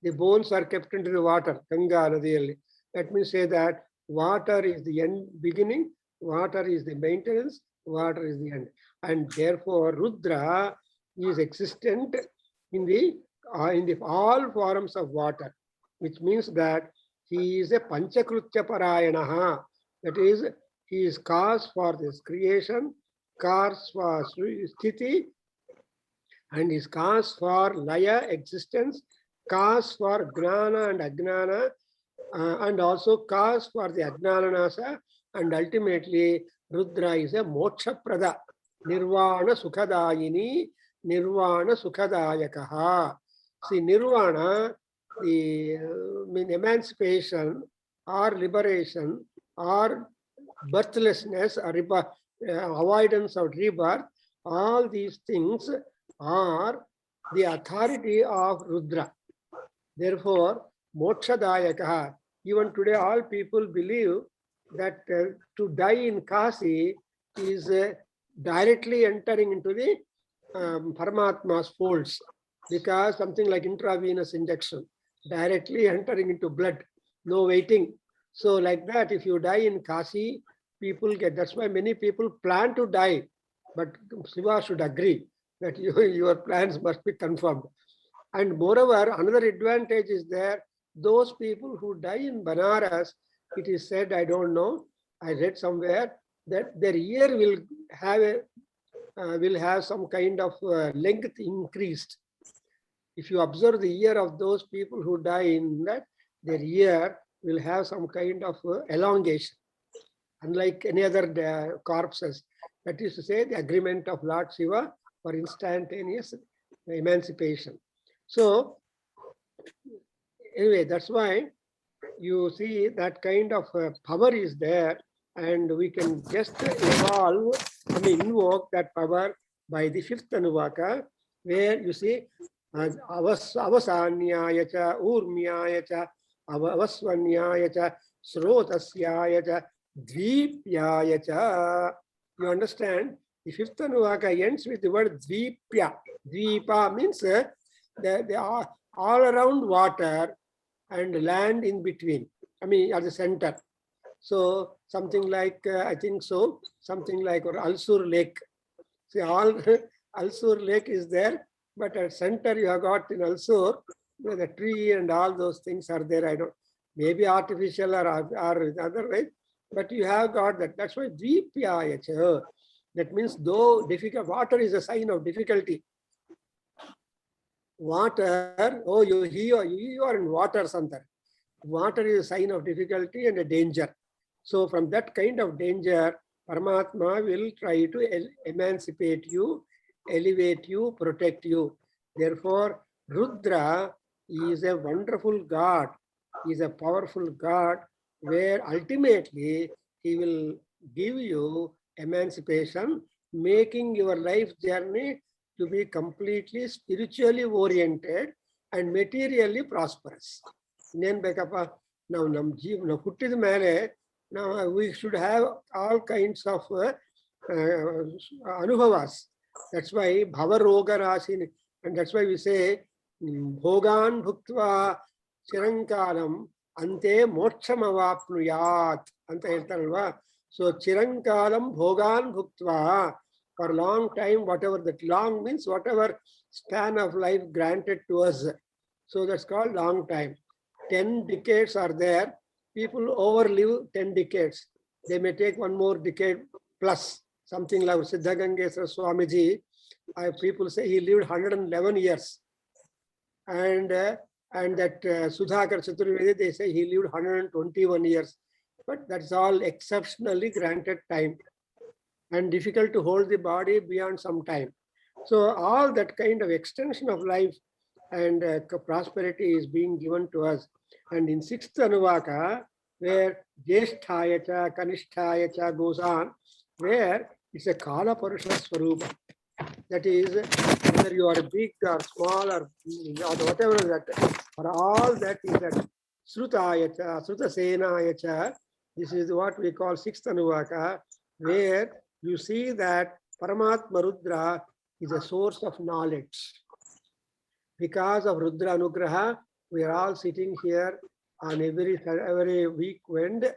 The bones are kept into the water, Ganga Nadiyalli. Let me say that water is the end beginning, water is the maintenance, water is the end. And therefore, Rudra is existent in the all forms of water, which means that he is a Panchakrutya Parayanaha. That is, he is cause for this creation, cause for Sthiti, and is cause for Laya existence, cause for Gnana and Ajnana, and also cause for the Ajnananasa, and ultimately Rudra is a Moksha Prada, Nirvana Sukhadayini, Nirvana Sukhadayakaha. See, Nirvana, the emancipation, or liberation or birthlessness or avoidance of rebirth, all these things are the authority of Rudra. Therefore, Mokshadayaka, even today all people believe that to die in Kasi is directly entering into the Paramatma's folds, because something like intravenous injection, directly entering into blood, no waiting. So like that, if you die in Kasi, people get, that's why many people plan to die, but Shiva should agree that your plans must be confirmed. And moreover, another advantage is there, those people who die in Banaras, it is said, I don't know, I read somewhere, that their ear will have some kind of length increased. If you observe the ear of those people who die in that, their ear will have some kind of elongation, unlike any other corpses. That is to say, the agreement of Lord Shiva for instantaneous emancipation. So anyway, that's why you see that kind of power is there, and we can just invoke that power by the fifth Anuvaka, where you see avasanyaya cha, urmyaya cha, avasvanyaya cha, srotasyaya cha, dvipyaya cha. You understand? The fifth Anuvaka ends with the word dvipya. Dvipa means they are all around water and land in between, I mean at the center. So something like, I think so, something like or Alsur Lake. See, all Alsur Lake is there, but at center you have got in Alsur, where the tree and all those things are there. I don't, maybe artificial or otherwise, but you have got that. That's why Dvipyayacha. That means though difficult, water is a sign of difficulty. Water, oh, you are in water, Santar. Water is a sign of difficulty and a danger. So from that kind of danger, Paramatma will try to emancipate you, elevate you, protect you. Therefore, Rudra is a wonderful God, is a powerful God, where ultimately he will give you emancipation, making your life journey to be completely spiritually oriented and materially prosperous. Now, now we should have all kinds of anubhavas. That's why bhava roga rasini, and that's why we say bhogan bhuktva chirankalam ante mokshamavapnuyat anta heltaralva. So chirankalam bhogan bhuktva, for a long time, whatever that long means, whatever span of life granted to us. So that's called long time. 10 decades are there. People overlive 10 decades. They may take one more decade plus. Something like Siddhagangeswara Swamiji, people say he lived 111 years. And that Sudhakar Chaturvedi, they say he lived 121 years. But that's all exceptionally granted time, and difficult to hold the body beyond some time. So all that kind of extension of life and prosperity is being given to us. And in sixth Anuvaka, where Jeshthaya Kanishthaya goes on, where it's a Kala Purusha Swarupa. That is, whether you are big or small or whatever that, for all that is that Srutaya Srutasenaya. This is what we call sixth Anuvaka, where you see that Paramatma Rudra is a source of knowledge. Because of Rudra Anugraha, we are all sitting here on every weekend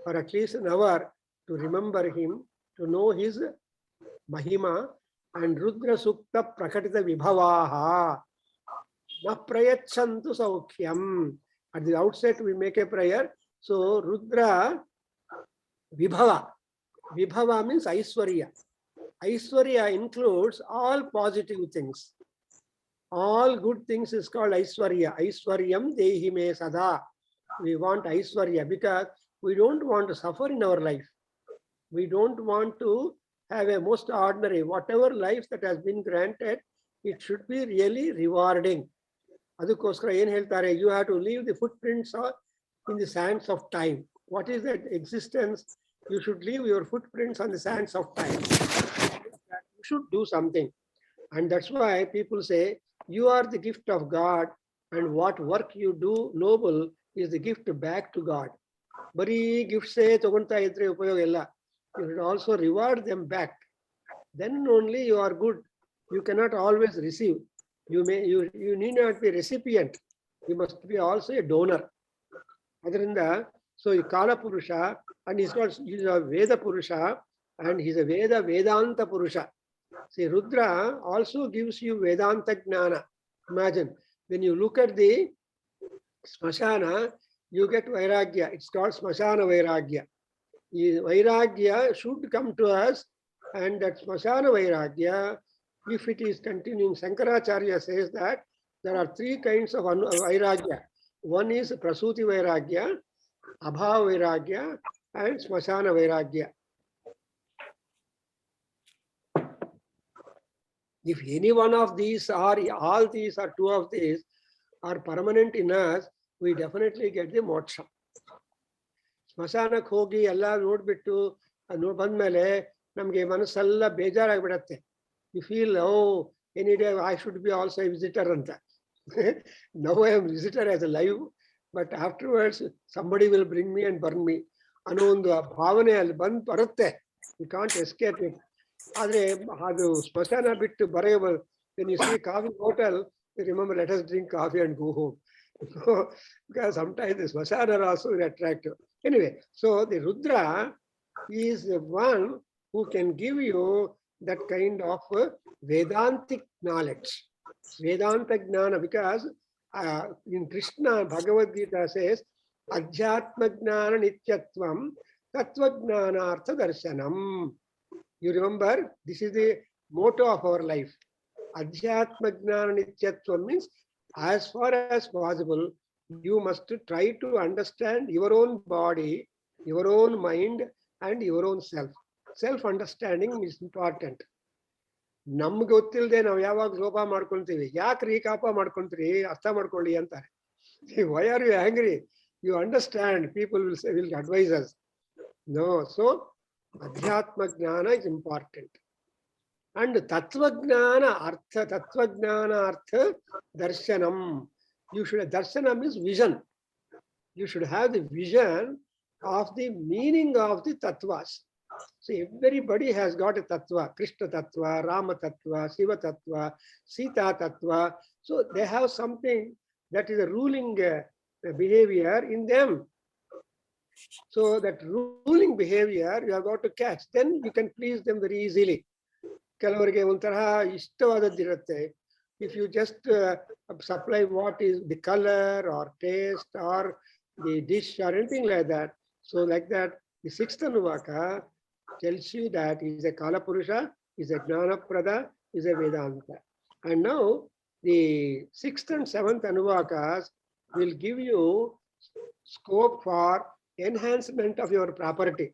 for at least an hour to remember him, to know his Mahima. And Rudra Sukta Prakatita Vibhavaha Na Prayachantu Saukhyam. At the outset, we make a prayer. So Rudra Vibhava. Vibhava means Aishwarya. Aishwarya includes all positive things. All good things is called Aishwarya. Aishwaryam Dehi Me Sada. We want Aishwarya because we don't want to suffer in our life. We don't want to have a most ordinary, whatever life that has been granted, it should be really rewarding. You have to leave the footprints in the sands of time. What is that existence? You should leave your footprints on the sands of time. You should do something. And that's why people say, you are the gift of God, and what work you do noble is the gift back to God. ಬರೀ ಗಿಫ್ಟ್ಸೇ ತಗೊಂತಾ ಇದ್ರೆ ಉಪಯೋಗ ಇಲ್ಲ. You should also reward them back. Then only you are good. You cannot always receive. You need not be recipient. You must be also a donor. ಅದರಿಂದ so Kala Purusha, and he's a Veda Purusha, and he's a Vedanta Purusha. See, Rudra also gives you Vedanta Gnana. Imagine, when you look at the Smashana, you get Vairagya. It's called Smashana Vairagya. Vairagya should come to us, and that Smashana Vairagya, if it is continuing, Shankaracharya says that there are three kinds of Vairagya. One is Prasuti Vairagya, Abhava Vairagya, and Smashana Vairagya. If any one of these or all these or two of these are permanent in us, we definitely get the moksha. ಸ್ಮಶಾನಕ್ಕೆ ಹೋಗಿ ಎಲ್ಲ ನೋಡ್ಬಿಟ್ಟು ಬಂದ್ಮೇಲೆ ನಮ್ಗೆ ಮನಸ್ಸೆಲ್ಲ ಬೇಜಾರಾಗ್ಬಿಡತ್ತೆ. You feel any day I should be also a visitor ಅಂತ. Now I am visitor as a live, but afterwards somebody will bring me and burn me ಅನ್ನೋ ಒಂದು ಭಾವನೆ ಅಲ್ಲಿ ಬರುತ್ತೆ. You can't escape it. ಆದ್ರೆ ಅದು ಸ್ಮಶಾನ ಬಿಟ್ಟು ಬರೆಯ when you see coffee hotel, you remember, let us drink coffee and go home. Because sometimes the smashana are also very attractive. Anyway, so the Rudra is the one who can give you that kind of Vedantic knowledge. Vedanta Gnana, because in Krishna, Bhagavad Gita says, Adhyatma Gnana Nityatvam Tattva Gnana Artha Darshanam. You remember, this is the motto of our life. Adhyatma Gnana Nityatvam means, as far as possible, you must try to understand your own body, your own mind, and your own self. Self-understanding is important. ನಮ್ಗೆ ಗೊತ್ತಿಲ್ಲದೆ ನಾವು ಯಾವಾಗ ಲೋಪ ಮಾಡ್ಕೊಂತೀವಿ. ಯಾಕ್ರಿ ಕಾಪ ಮಾಡ್ಕೊಂತೀರಿ, ಅರ್ಥ ಮಾಡ್ಕೊಳ್ಳಿ ಅಂತಾರೆ. Why are you angry? You understand. People will advise us. No, so Adhyatma Gnana is important. And Tattva Gnana Artha Darshanam. You should, Darshanam is vision. You should have the vision of the meaning of the Tattvas. So everybody has got a Tattva, Krishna Tattva, Rama Tattva, Shiva Tattva, Sita Tattva. So they have something that is a ruling behavior in them. So that ruling behavior you have got to catch. Then you can please them very easily. ಕೆಲವರಿಗೆ ಒಂಥರ ಇಷ್ಟವಾದದ್ದಿರುತ್ತೆ. If you just supply what is the color or taste or the dish or anything like that. So like that, the sixth Anuvaka tells you that he is a Kala Purusha, is a Gnana Prada, is a Vedanta. And now the sixth and seventh Anuvakas will give you scope for enhancement of your property.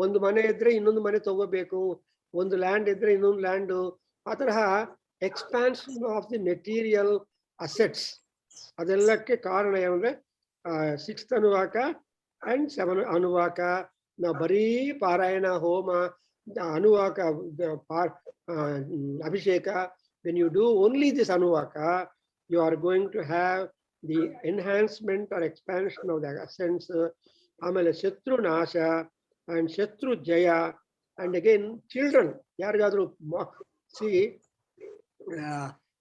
ಒಂದು ಮನೆ ಇದ್ರೆ ಇನ್ನೊಂದು ಮನೆ ತಗೋಬೇಕು, ಒಂದು land ಇದ್ರೆ ಇನ್ನೊಂದು land, ಆ ತರಹ expansion of the material assets. ಅದೆಲ್ಲಕ್ಕೆ ಕಾರಣ ಏನಂದ್ರೆ ಸಿಕ್ಸ್ತ್ ಅನುವಾಕ ಅಂಡ್ ಸೆವೆನ್ ಅನುವಾಕ. ನಾವು ಬರೀ ಪಾರಾಯಣ, ಹೋಮ, ಅನುವಾಕ, ಅಭಿಷೇಕ. When you do only this anuvaka, you are going to have the enhancement or expansion of the essence. ಆಮೇಲೆ ಶತ್ರು ನಾಶ and ಶತ್ರು ಜಯ. And again, children, ಯಾರಿಗಾದ್ರೂ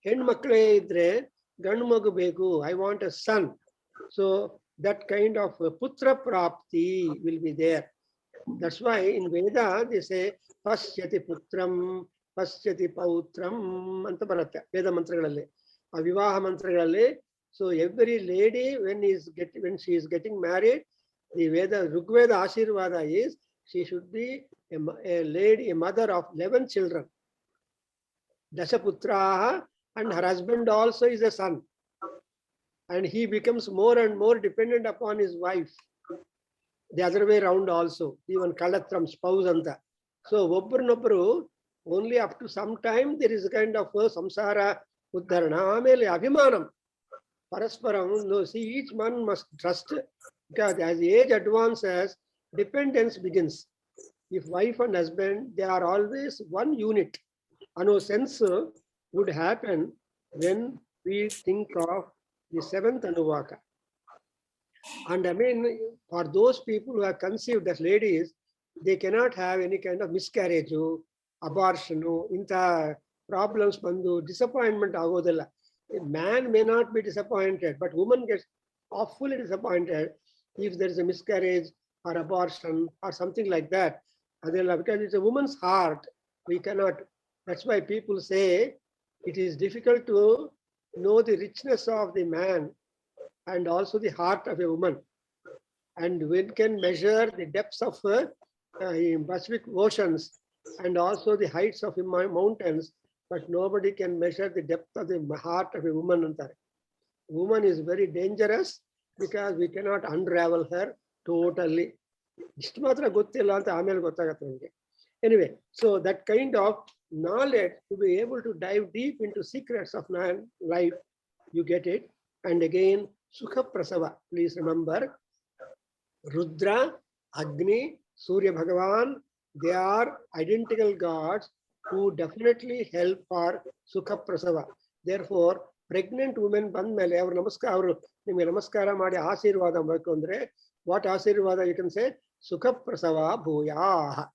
ಹೆಣ್ಮಕ್ಳೇ ಇದ್ರೆ ಗಂಡು ಮಗು ಬೇಕು, I want a son. So that kind of ಪುತ್ರ ಪ್ರಾಪ್ತಿ will be there. That's why in Veda they say ಪಶ್ಯತಿ ಪುತ್ರಂ ಪಶ್ಯತಿ ಪೌತ್ರಂ ಅಂತ ಬರುತ್ತೆ ವೇದ ಮಂತ್ರಗಳಲ್ಲಿ, ಆ ವಿವಾಹ ಮಂತ್ರಗಳಲ್ಲಿ. So every lady when she is getting married, the Veda Rigveda Ashirvada is she should be a lady, a mother of 11 children. Dasaputraha, and her husband also is a son. And he becomes more and more dependent upon his wife. The other way around also, even Kalatram, spouse anta. So ಒಬ್ಬರನ್ನೊಬ್ಬರು only up to some time there is a kind of samsara uddharana. ಆಮೇಲೆ ಅಭಿಮಾನಂ, Parasparam, no, see, each one must trust, because as age advances, dependence begins. If wife and husband, they are always one unit. No sense would happen when we think of the seventh Anuvaka. And I mean, for those people who have conceived as ladies, they cannot have any kind of miscarriage, abortion, inta problems, bandu, disappointment agodilla. Man may not be disappointed, but woman gets awfully disappointed if there is a miscarriage or abortion or something like that. Because it's a woman's heart, we cannot. That's why people say it is difficult to know the richness of the man and also the heart of a woman. And one can measure the depths of Pacific oceans and also the heights of mountains, but nobody can measure the depth of the heart of a woman. Woman is very dangerous because we cannot unravel her totally. Anyway, so that kind of knowledge, to be able to dive deep into secrets of man life, you get it. And again, Sukha Prasava, please remember, Rudra, Agni, Surya Bhagavan, they are identical gods who definitely help for Sukha Prasava. Therefore, pregnant women bandmele avaru namaskara maadi ashirvada makondre, what ashirvada you can say? Sukha Prasava Bhuyah.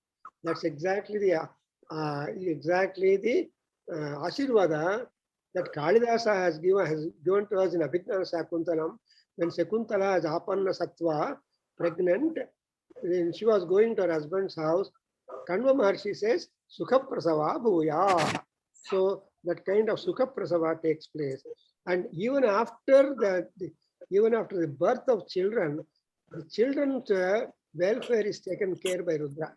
That's exactly the ashirvada that Kalidasa has given to us in Abhijnana Shakuntalam. When Shakuntala is Apanna Sattva, pregnant, when she was going to her husband's house, Kanva Maharshi says, Sukha Prasava Bhuya. So that kind of Sukha Prasava takes place. And even after the birth of children, the children's welfare is taken care by Rudra.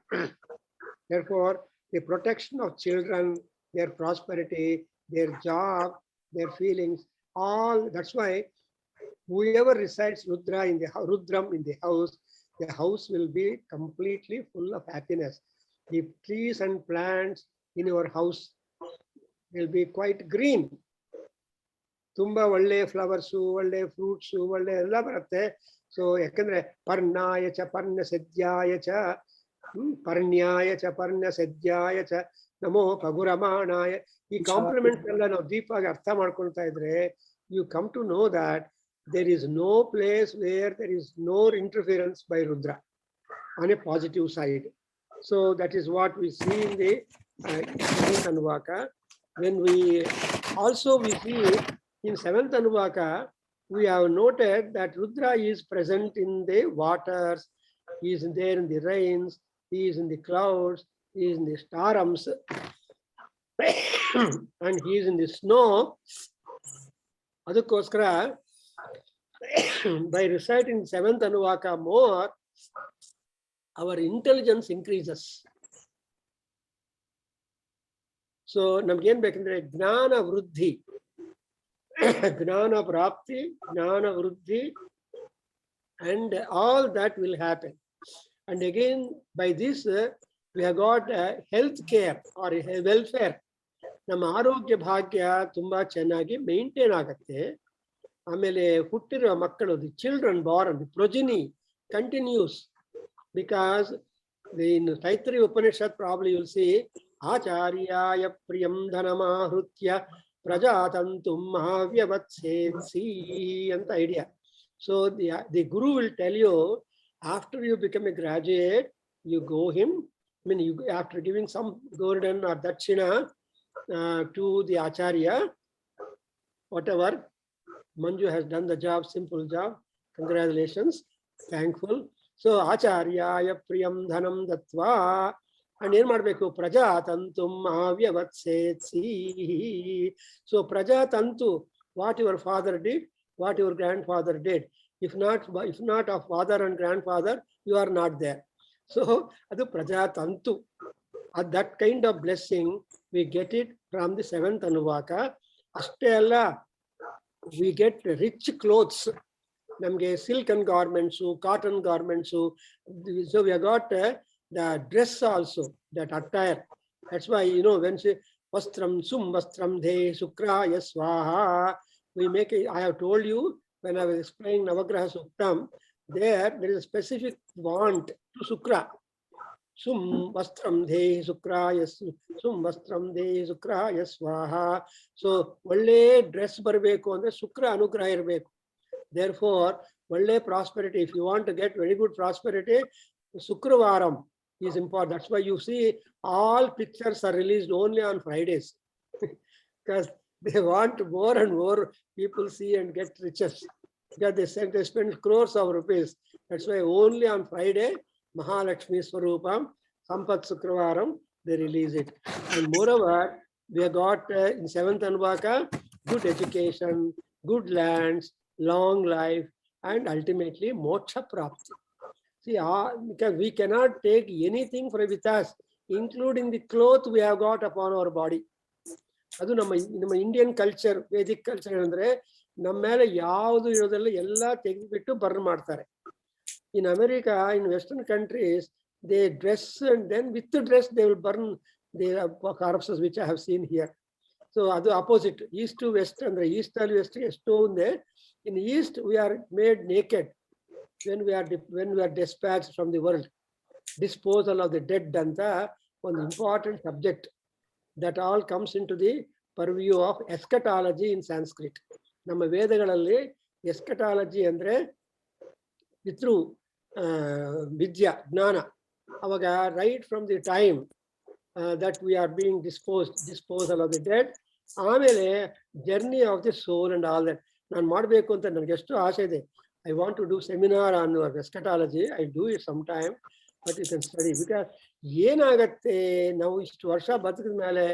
Therefore, the protection of children, their prosperity, their job, their feelings, all, that's why whoever recites Rudram in the house will be completely full of happiness. The trees and plants in your house will be quite green. Tumba valle flowers, valle fruits, valle ella baratte. So yakandre parnaya cha parna sadyaya cha parnyaya cha parna sadyaya cha namo paguramanaya. He compliments ella now deepa artha madkonta idre, you come to know that there is no place where there is no interference by Rudra on a positive side. So that is what we see in the seventh Anuvaka. When we see in seventh Anuvaka, we have noted that Rudra is present in the waters, he is there in the rains, he is in the clouds, he is in the storms, and he is in the snow. Adukoskara, by reciting seventh Anuvaka more, our intelligence increases. So, namgen bekandre gnana vruddhi, gnana prapti, gnana vruddhi, and all that will happen. And again, by this, we have got health care or welfare. Nama arogya bhagya tumba chenagi maintain agatte. Amele huttiro makkalu, the children born, the progeny continues, because in Taittiriya Upanishad probably you will see Acharyaya priyam dhanamahrutya prajatantum mahavyavatsesi and the idea. So the guru will tell you, after you become a graduate, you go him. I mean, you after giving some Gordon or Dakshina to the Acharya, whatever, Manju has done the job, simple job. Congratulations, thankful. So Acharyaya priyam dhanam datva. And ಏನು ಮಾಡಬೇಕು ಪ್ರಜಾತಂತುಂ ಮಾವ್ಯವತ್ಸೇತ್ಸಿ. So ಪ್ರಜಾತಂತು, what your father did, what your grandfather did. If not of father and grandfather, you are not there. So adu prajatantu. That kind of blessing we get it from the seventh Anuvaka. Ashte alla, we get rich clothes. Namge silken garments, cotton garments. So we have got the dress also, that attire. That's why, when she vastram sum vastram de sukraya swaha, we make it. I have told you when I was explaining Navagraha Suktam, there is a specific want to Sukra. Sum vastram dehi sukraya sum vastram dehi sukraya swaha. So ಒಳ್ಳೆ dress ಬರಬೇಕು ಅಂದ್ರೆ ಶುಕ್ರ ಅನುಗ್ರಹ ಇರಬೇಕು. Therefore, ಒಳ್ಳೆ prosperity, if you want to get very good prosperity, Sukravaram is important. That's why you see all pictures are released only on Fridays. Because they want more and more people see and get riches. Because they spend crores of rupees. That's why only on Friday, Mahalakshmi Swarupam, Sampat Sukravaram, they release it. And moreover, we have got in 7th Anvaka, good education, good lands, long life, and ultimately moksha prapti. See, because we cannot take anything with us, including the cloth we have got upon our body. ಅದು ನಮ್ಮ Indian culture, Vedic culture ಅಂದ್ರೆ ನಮ್ಮ ಮೇಲೆ ಯಾವುದು ಇರೋದೆಲ್ಲ ಎಲ್ಲ ತೆಗೆದುಬಿಟ್ಟು burn ಮಾಡ್ತಾರೆ. In America, in Western countries, they dress and then with the dress they will burn the corpses, which I have seen here. So ಅದು opposite, east to west ಅಂದ್ರೆ east ಅಲ್ಲಿ west ಎಷ್ಟೋ ಒಂದೇ. In east we are made naked when we are dispatched from the world. Disposal of the dead ಅಂತ ಒಂದು important subject that all comes into the purview of eschatology in Sanskrit. ನಮ್ಮ ವೇದಗಳಲ್ಲಿ ಎಸ್ಕಟಾಲಜಿ ಅಂದ್ರೆ ಪಿತೃ ವಿದ್ಯಾ ಜ್ಞಾನ. ಅವಾಗ right from the time that we are being disposal of the dead, ಆಮೇಲೆ journey of the soul and all that ನಾನು ಮಾಡಬೇಕು ಅಂತ ನನಗೆ ಎಷ್ಟು ಆಸೆ ಇದೆ. I want to do seminar on eschatology. I do it sometime, but you can study. Because ಏನಾಗತ್ತೆ, ನಾವು ಇಷ್ಟು ವರ್ಷ ಬದುಕಿದ ಮೇಲೆ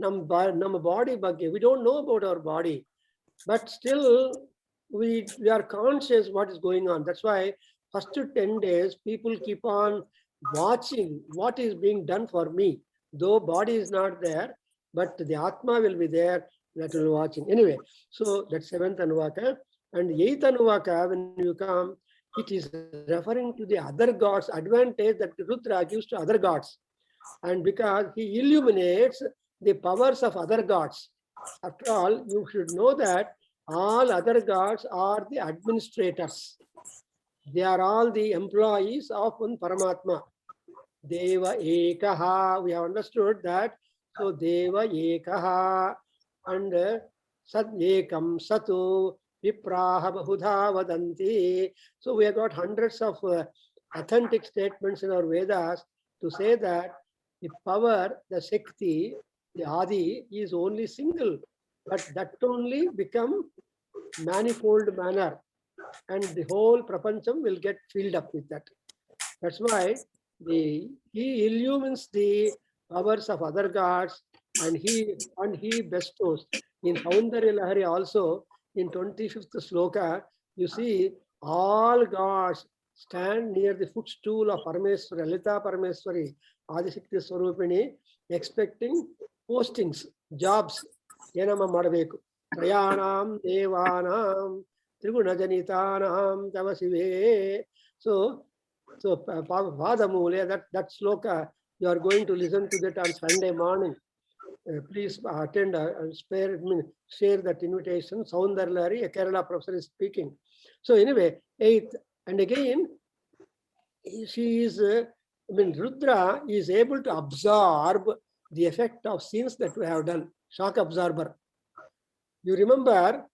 ನಮ್ಮ ಬಾಡಿ ಬಗ್ಗೆ we don't know about our body, but still we are conscious what is going on. That's why first 10 days people keep on watching what is being done for me, though body is not there, but the Atma will be there, that will be watching. Anyway, so that's 7th Anuvaka. And 8th Anuvaka, when you come, it is referring to the other gods, advantage that Rudra gives to other gods. And because he illuminates the powers of other gods. After all, you should know that all other gods are the administrators. They are all the employees of one Paramatma. Deva Ekaha. We have understood that. So Deva Ekaha and Sat Ekam Satu Vipraha Bahudha Vadanti. So we have got hundreds of authentic statements in our Vedas to say that the power, the Shakti, the Adi is only single, but that only become manifold manner, and the whole prapancham will get filled up with that. That's why he illumines the powers of other gods, and he bestows. In Saundarya Lahari also, in 25th sloka, you see all gods stand near the footstool of Parameswari, Lalita Parameswari, Adishakti Swarupini, expecting postings, jobs. Yenama Madabeku. Trayanam Devanam Triguna Tavasive. So Vadamule, that sloka, you are going to listen to that on Sunday morning. Please attend and share that invitation. Saundarya, a Kerala professor, is speaking. So anyway, 8th, and again, she is, Rudra is able to absorb the effect of sins that we have done. Shock absorber. You remember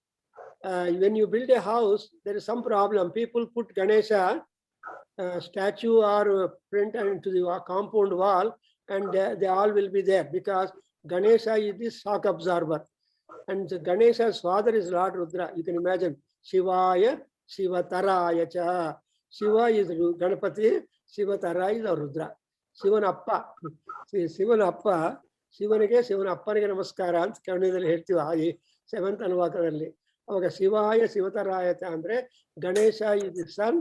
when you build a house, there is some problem. People put Ganesha statue or print into the compound wall, and they all will be there because Ganesha is the shock absorber. And Ganesha's father is Lord Rudra. You can imagine. Shivaya, Shivataraya cha. Shiva is Ganapati, Shivatara is Rudra. Shivanappa. Shivanappa. ಶಿವನಿಗೆ ಶಿವನ ಅಪ್ಪನಿಗೆ ನಮಸ್ಕಾರ ಅಂತ ಕನ್ನಡದಲ್ಲಿ ಹೇಳ್ತೀವಿ. ಆ 7th ಅನುವಾಕದಲ್ಲಿ ಅವಾಗ ಶಿವಾಯ ಶಿವತರಾಯತ ಅಂದ್ರೆ Ganesha is the son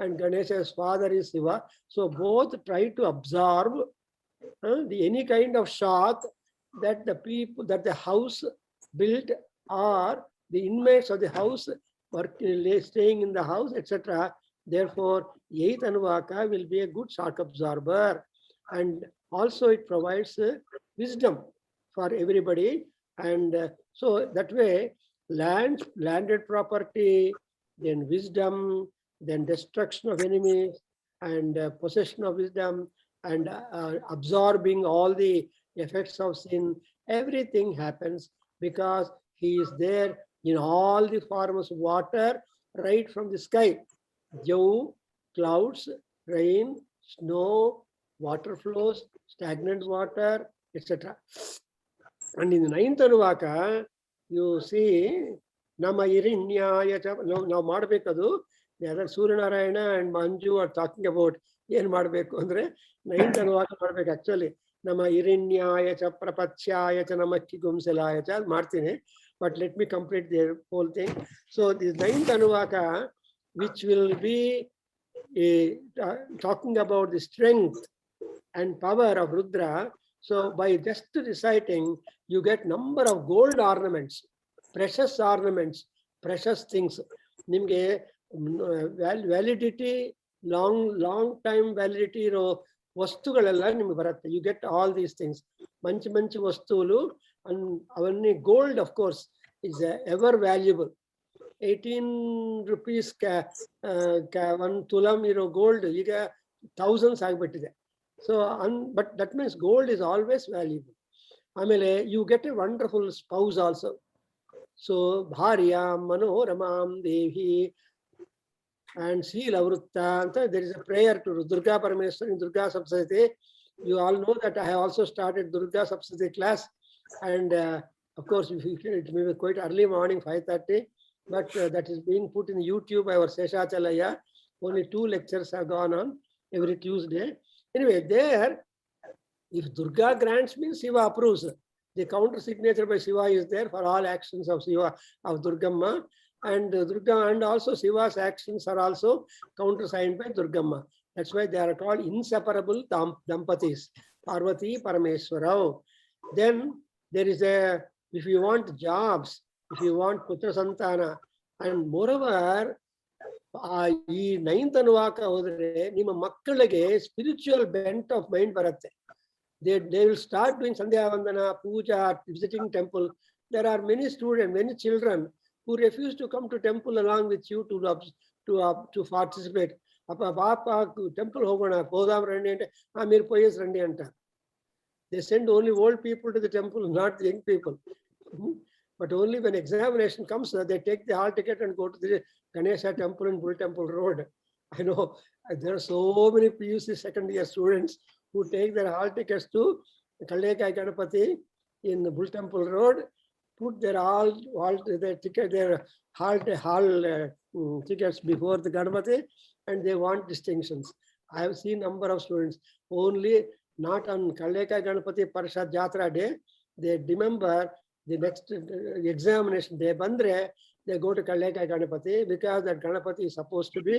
and Ganesha's father is Shiva. So both try to absorb any kind of shock that the people, that the house built or the inmates of the house were staying in the house, etc. Therefore, 8th Anuvaka will be a good shock absorber, and also it provides wisdom for everybody. And so that way, landed property, then wisdom, then destruction of enemies, and possession of wisdom, and absorbing all the effects of sin. Everything happens because he is there in all the forms of water, right from the sky. Dew, clouds, rain, snow, water flows, stagnant water, etc. And in the ninth Anuvaka, you see, Nama Irinyaya, now Madabekadu, the other Suryanarayana and Manju are talking about Yen Madabekundre, ninth Anuvaka Madabek actually, Nama Irinyaya, Prapachyaya, Namakigum Selaya, Martine. But let me complete the whole thing. So this ninth Anuvaka, which will be talking about the strength and power of Rudra. So by just reciting, you get number of gold ornaments, precious things. Nimge validity, long time validity ro vastugalella nimge baratte. You get all these things. Manchi vastulu and avanni gold, of course, is ever valuable. 18 rupees one tulam gold, you get thousands agbittide. So, but that means gold is always valuable. Amele, you get a wonderful spouse also. So, Bharya, Manoramam, Devi, and Sila Vrutta. There is a prayer to Durga Parameswari in Durga Saptasati. You all know that I have also started Durga Saptasati class. And of course, it may be quite early morning, 5:30. But that is being put in YouTube by our Seshachalaya. Only 2 lectures have gone on every Tuesday. Anyway, there, if Durga grants means Shiva approves. The counter signature by Shiva is there for all actions of Shiva, of Durgamma. And Durga and also Shiva's actions are also countersigned by Durgamma. That's why they are called inseparable Dampatis, Parvati, Parameswarao. Then there is if you want jobs, if you want Putra Santana, and moreover, ಈ ninth ಅನುವಾಕ ಹೋದ್ರೆ ನಿಮ್ಮ ಮಕ್ಕಳಿಗೆ spiritual bent of mind ಬರುತ್ತೆ. They will start doing Sandhya Vandana, Puja, visiting temple. There are many students, many children who refuse to come to temple along with you to participate. Papa temple hogona, Podam Randi ante, Amir Poyes Randi anta. They send only old people to the temple, not the young people. But only when examination comes, they take the hall ticket and go to the Ganesha temple and Bull Temple Road. I know there are so many PUC second year students who take their hall tickets to Kallekai Ganapati in Bull Temple Road, put their hall tickets before the Ganapati, and they want distinctions. I have seen number of students only not on Kallekai Ganapati Parashad Jatra day. They remember the next examination day bandre, they go to Kallekai Ganapati because that Ganapati is supposed to be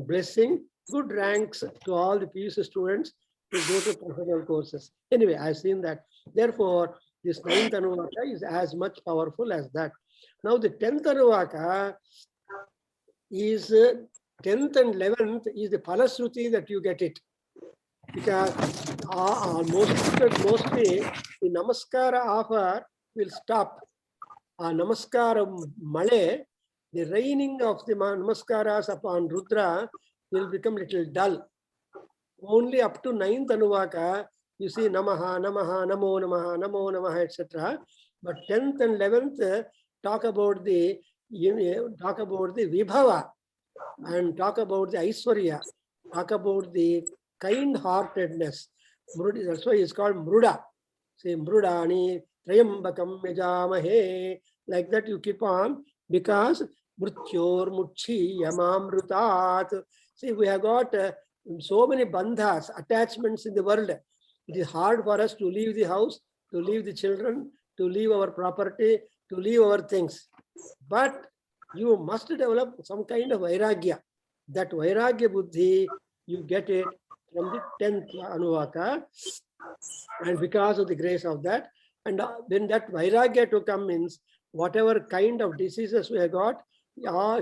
blessing good ranks to all the PUC students to go to professional courses. Anyway, I've seen that. Therefore, this 9th Anuvaka is as much powerful as that. Now the 10th Anuvaka is 10th and 11th is the Palasruti that you get it. Because mostly the Namaskara offer will stop. Namaskara Male, the raining of the Namaskaras upon Rudra will become little dull. Only up to 9th Anuvaka, you see Namaha, Namaha, Namo Namaha, Namo Namaha, etc. But 10th and 11th talk about the Vibhava and talk about the Aishwarya, talk about the kind-heartedness. That's why it's called Mruda. Say Mrudani, Trayambakam Yajamahe. Like that you keep on, because Mrityor Muchi Yamamrutat. See, we have got so many bandhas, attachments in the world. It is hard for us to leave the house, to leave the children, to leave our property, to leave our things. But you must develop some kind of vairagya. That vairagya buddhi, you get it from the 10th Anuvaka. And because of the grace of that, and when that vairagya to come means, whatever kind of diseases we have got,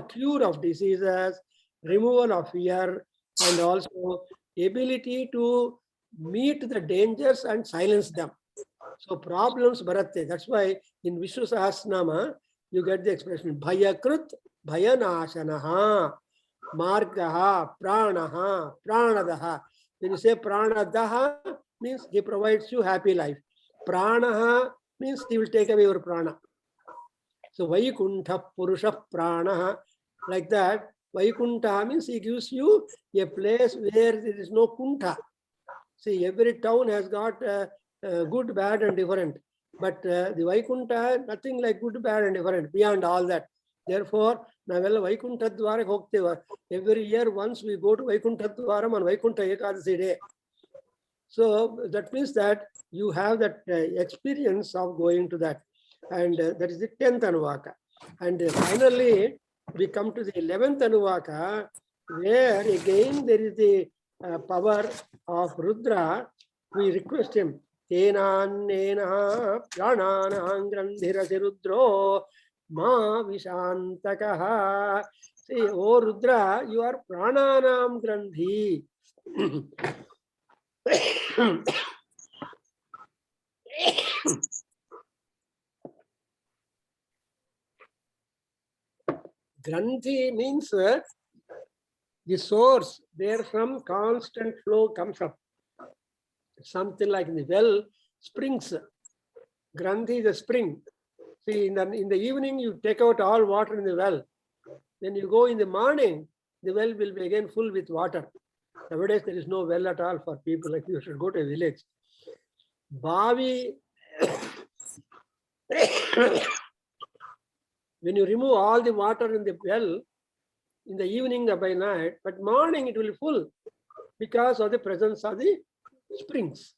cure of diseases, removal of fear, and also ability to meet the dangers and silence them. So problems bharatte. That's why in Vishnu Sahasranama, you get the expression bhayakrut bhayanashanaha, margaha pranaha pranadaha. When you say pranadaha, means he provides you happy life. Pranaha means he will take away your prana. So Vaikuntha Purusha Pranaha, like that. Vaikuntha means he gives you a place where there is no kunta. See, every town has got good, bad, and different. But the Vaikuntha, nothing like good, bad, and different, beyond all that. Therefore, navel Vaikuntha Dwara hokteva. Every year, once we go to Vaikuntha Dwaram on Vaikuntha Ekadasi day. So that means that you have that experience of going to that. And that is the 10th Anuvaka. And finally, we come to the 11th Anuvaka, where again there is the power of Rudra. We request him, Tenanena Prananaham Grandhirasi Rudro Ma Vishantakaha. See, O Rudra, you are Prananam Grandhi. Granthi means the source, therefrom constant flow comes up. Something like in the well, springs. Granthi is a spring. See, in the evening, you take out all water in the well. When you go in the morning, the well will be again full with water. Nowadays, there is no well at all for people. Like you should go to a village. Bavi, when you remove all the water in the well, in the evening or by night, but morning it will be full because of the presence of the springs.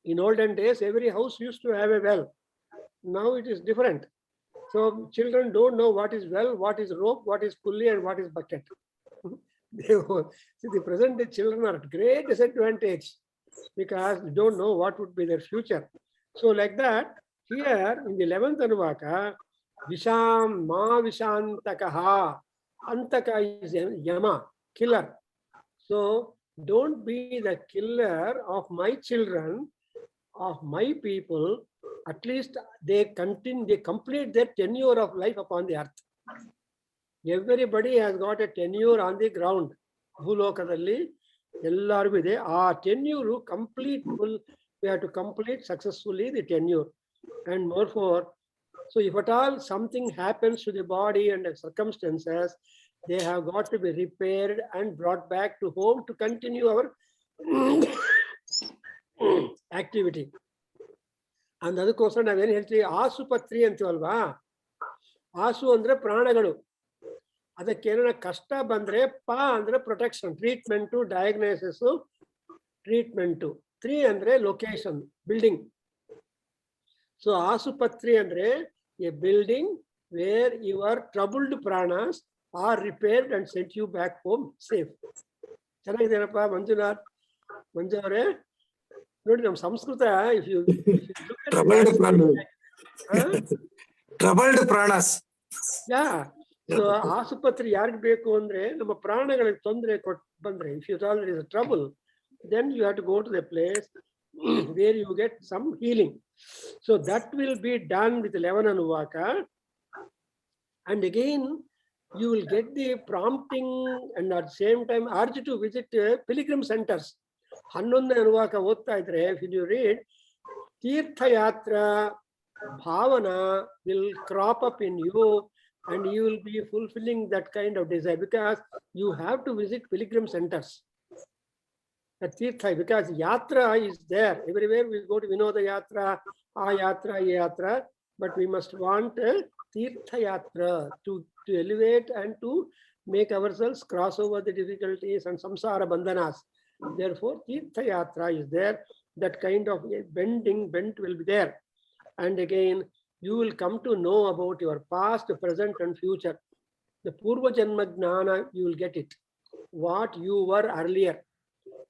In olden days, every house used to have a well. Now it is different. So children don't know what is well, what is rope, what is pulley, and what is bucket. See, the present day children are at great disadvantage because they don't know what would be their future. So like that, here in the 11th Anuvaka, Visham Ma Vishantakaha. Antaka is Yama, killer. So don't be the killer of my children, of my people. At least they complete their tenure of life upon the earth. Everybody has got a tenure on the ground. Bhulokadalli, ellargu ide. Tenure complete, we have to complete successfully the tenure. And moreover, so if at all something happens to the body and the circumstances, they have got to be repaired and brought back to home to continue our activity. And ಅದಕ್ಕೋಸ್ಕರ ನಾವೇನು ಹೇಳ್ತೀವಿ, ಆಸುಪತ್ರಿ ಅಂತೀವಲ್ವಾ. ಆಸು ಅಂದ್ರೆ ಪ್ರಾಣಗಳು. ಅದಕ್ಕೇನ ಕಷ್ಟ ಬಂದ್ರೆ ಪ ಅಂದ್ರೆ protection, treatment, diagnosis, treatment. 3 ಅಂದ್ರೆ location, building. So ಆಸುಪತ್ರಿ ಅಂದ್ರೆ a building where your troubled pranas are repaired and sent you back home safe. ಚೆನ್ನಾಗಿದೇನಪ್ಪ Manjunath? ಮಂಜು ಅವರೇ ನೋಡಿ, ನಮ್ಮ ಸಂಸ್ಕೃತ troubled pranas. ಯಾ. ಸೊ ಆಸುಪತ್ರಿ ಯಾರಿಗೆ ಬೇಕು ಅಂದ್ರೆ ನಮ್ಮ ಪ್ರಾಣಗಳಿಗೆ ತೊಂದರೆ ಬಂದ್ರೆ, if you thought there is a trouble, then you have to go to the place where you get some healing. So that will be done with 11 Anuvaka. And again, you will get the prompting and at the same time urge to visit pilgrim centers. 11 Anuvaka ಓದ್ತಾ ಇದ್ರೆ, if you read, Tirtha Yatra Bhavana will crop up in you and you will be fulfilling that kind of desire because you have to visit pilgrim centers. The Tirtha, because Yatra is there. Everywhere we go to Vinoda Yatra, Yatra, but we must want Tirtha Yatra to elevate and to make ourselves cross over the difficulties and samsara bandhanas. Therefore, Tirtha Yatra is there. That kind of bent will be there. And again, you will come to know about your past, present, and future. The Purva Janma Gnana, you will get it. What you were earlier.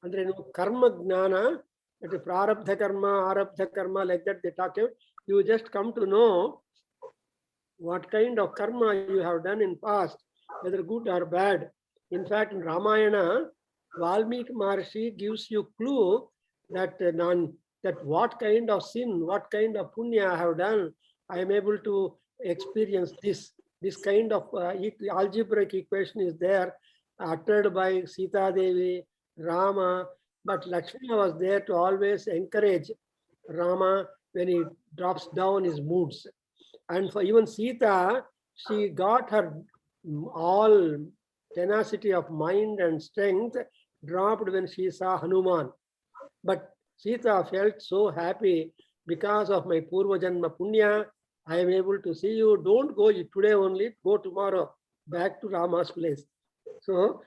Andre no karma gnana, that is prarabdha karma, arabdha karma, like that they talk about. You just come to know what kind of karma you have done in past, whether good or bad. In fact, in Ramayana, Valmiki Maharshi gives you clue that that what kind of sin, what kind of punya I have done, I am able to experience this kind of algebraic equation is there, uttered by Sita Devi, Rama, but Lakshmana was there to always encourage Rama when he drops down his moods. And for even Sita, she got her all tenacity of mind and strength dropped when she saw Hanuman. But Sita felt so happy because of my Purva Janma Punya. I am able to see you. Don't go today only, go tomorrow back to Rama's place. So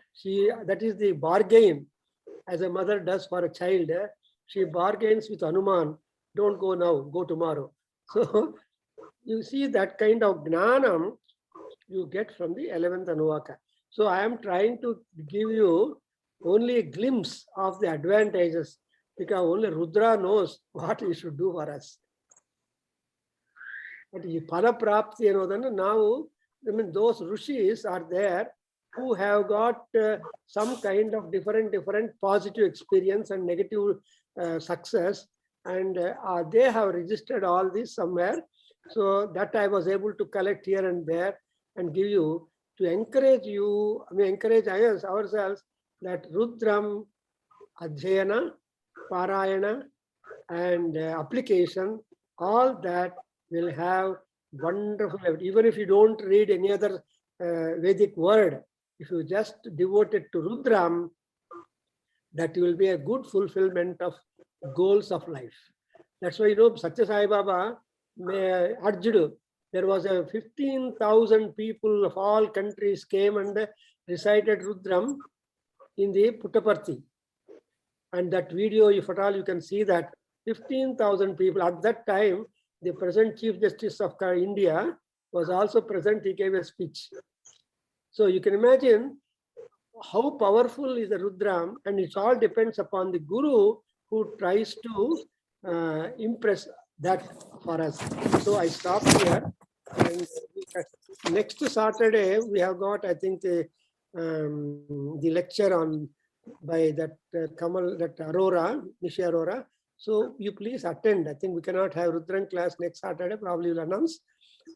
that is the bargain as a mother does for a child. She bargains with Hanuman. Don't go now, go tomorrow. So you see that kind of gnanam you get from the 11th Anuvaka. So I am trying to give you only a glimpse of the advantages, because only Rudra knows what he should do for us. But Palaprapti, now, I mean, those rishis are there who have got some kind of different positive experience and negative success, and they have registered all this somewhere. So that I was able to collect here and there and give you to encourage you, I mean, encourage us ourselves that Rudram, Adhyayana, Parayana, and application, all that will have wonderful, even if you don't read any other Vedic word, if you just devote it to Rudram, that will be a good fulfillment of goals of life. That's why, Satya Sai Baba urged, there was a 15,000 people of all countries came and recited Rudram in the Puttaparthi. And that video, if at all you can see that, 15,000 people. At that time, the present Chief Justice of India was also present. He gave a speech. So you can imagine how powerful is the Rudram, and it all depends upon the Guru who tries to impress that for us. So I stop here. And next Saturday, we have got, I think, the lecture on by that Kamal, that Arora, Nishi Arora. So you please attend. I think we cannot have Rudran class next Saturday, probably will announce.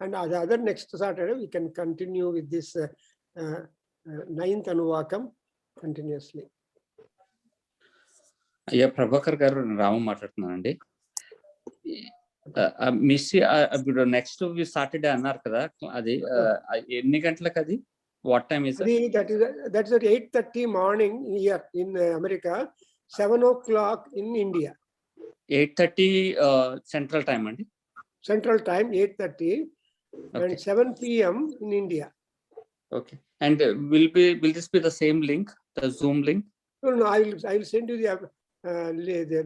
And the other next Saturday, we can continue with this 9th Anuvakam continuously. అయ్యా ప్రభాకర్ గారు రాము మాట్లాడుతున్నానండి. Miss ఇప్పుడు next Saturday అన్నారు కదా, అది ఎన్ని గంటలకు? అది what time is that is at 8:30 morning here in America, 7 o'clock in India. 8:30 central time అండి. Central time 8:30 and 7 p.m. in India. Okay. And will this be the same link, the Zoom link? No, I will send you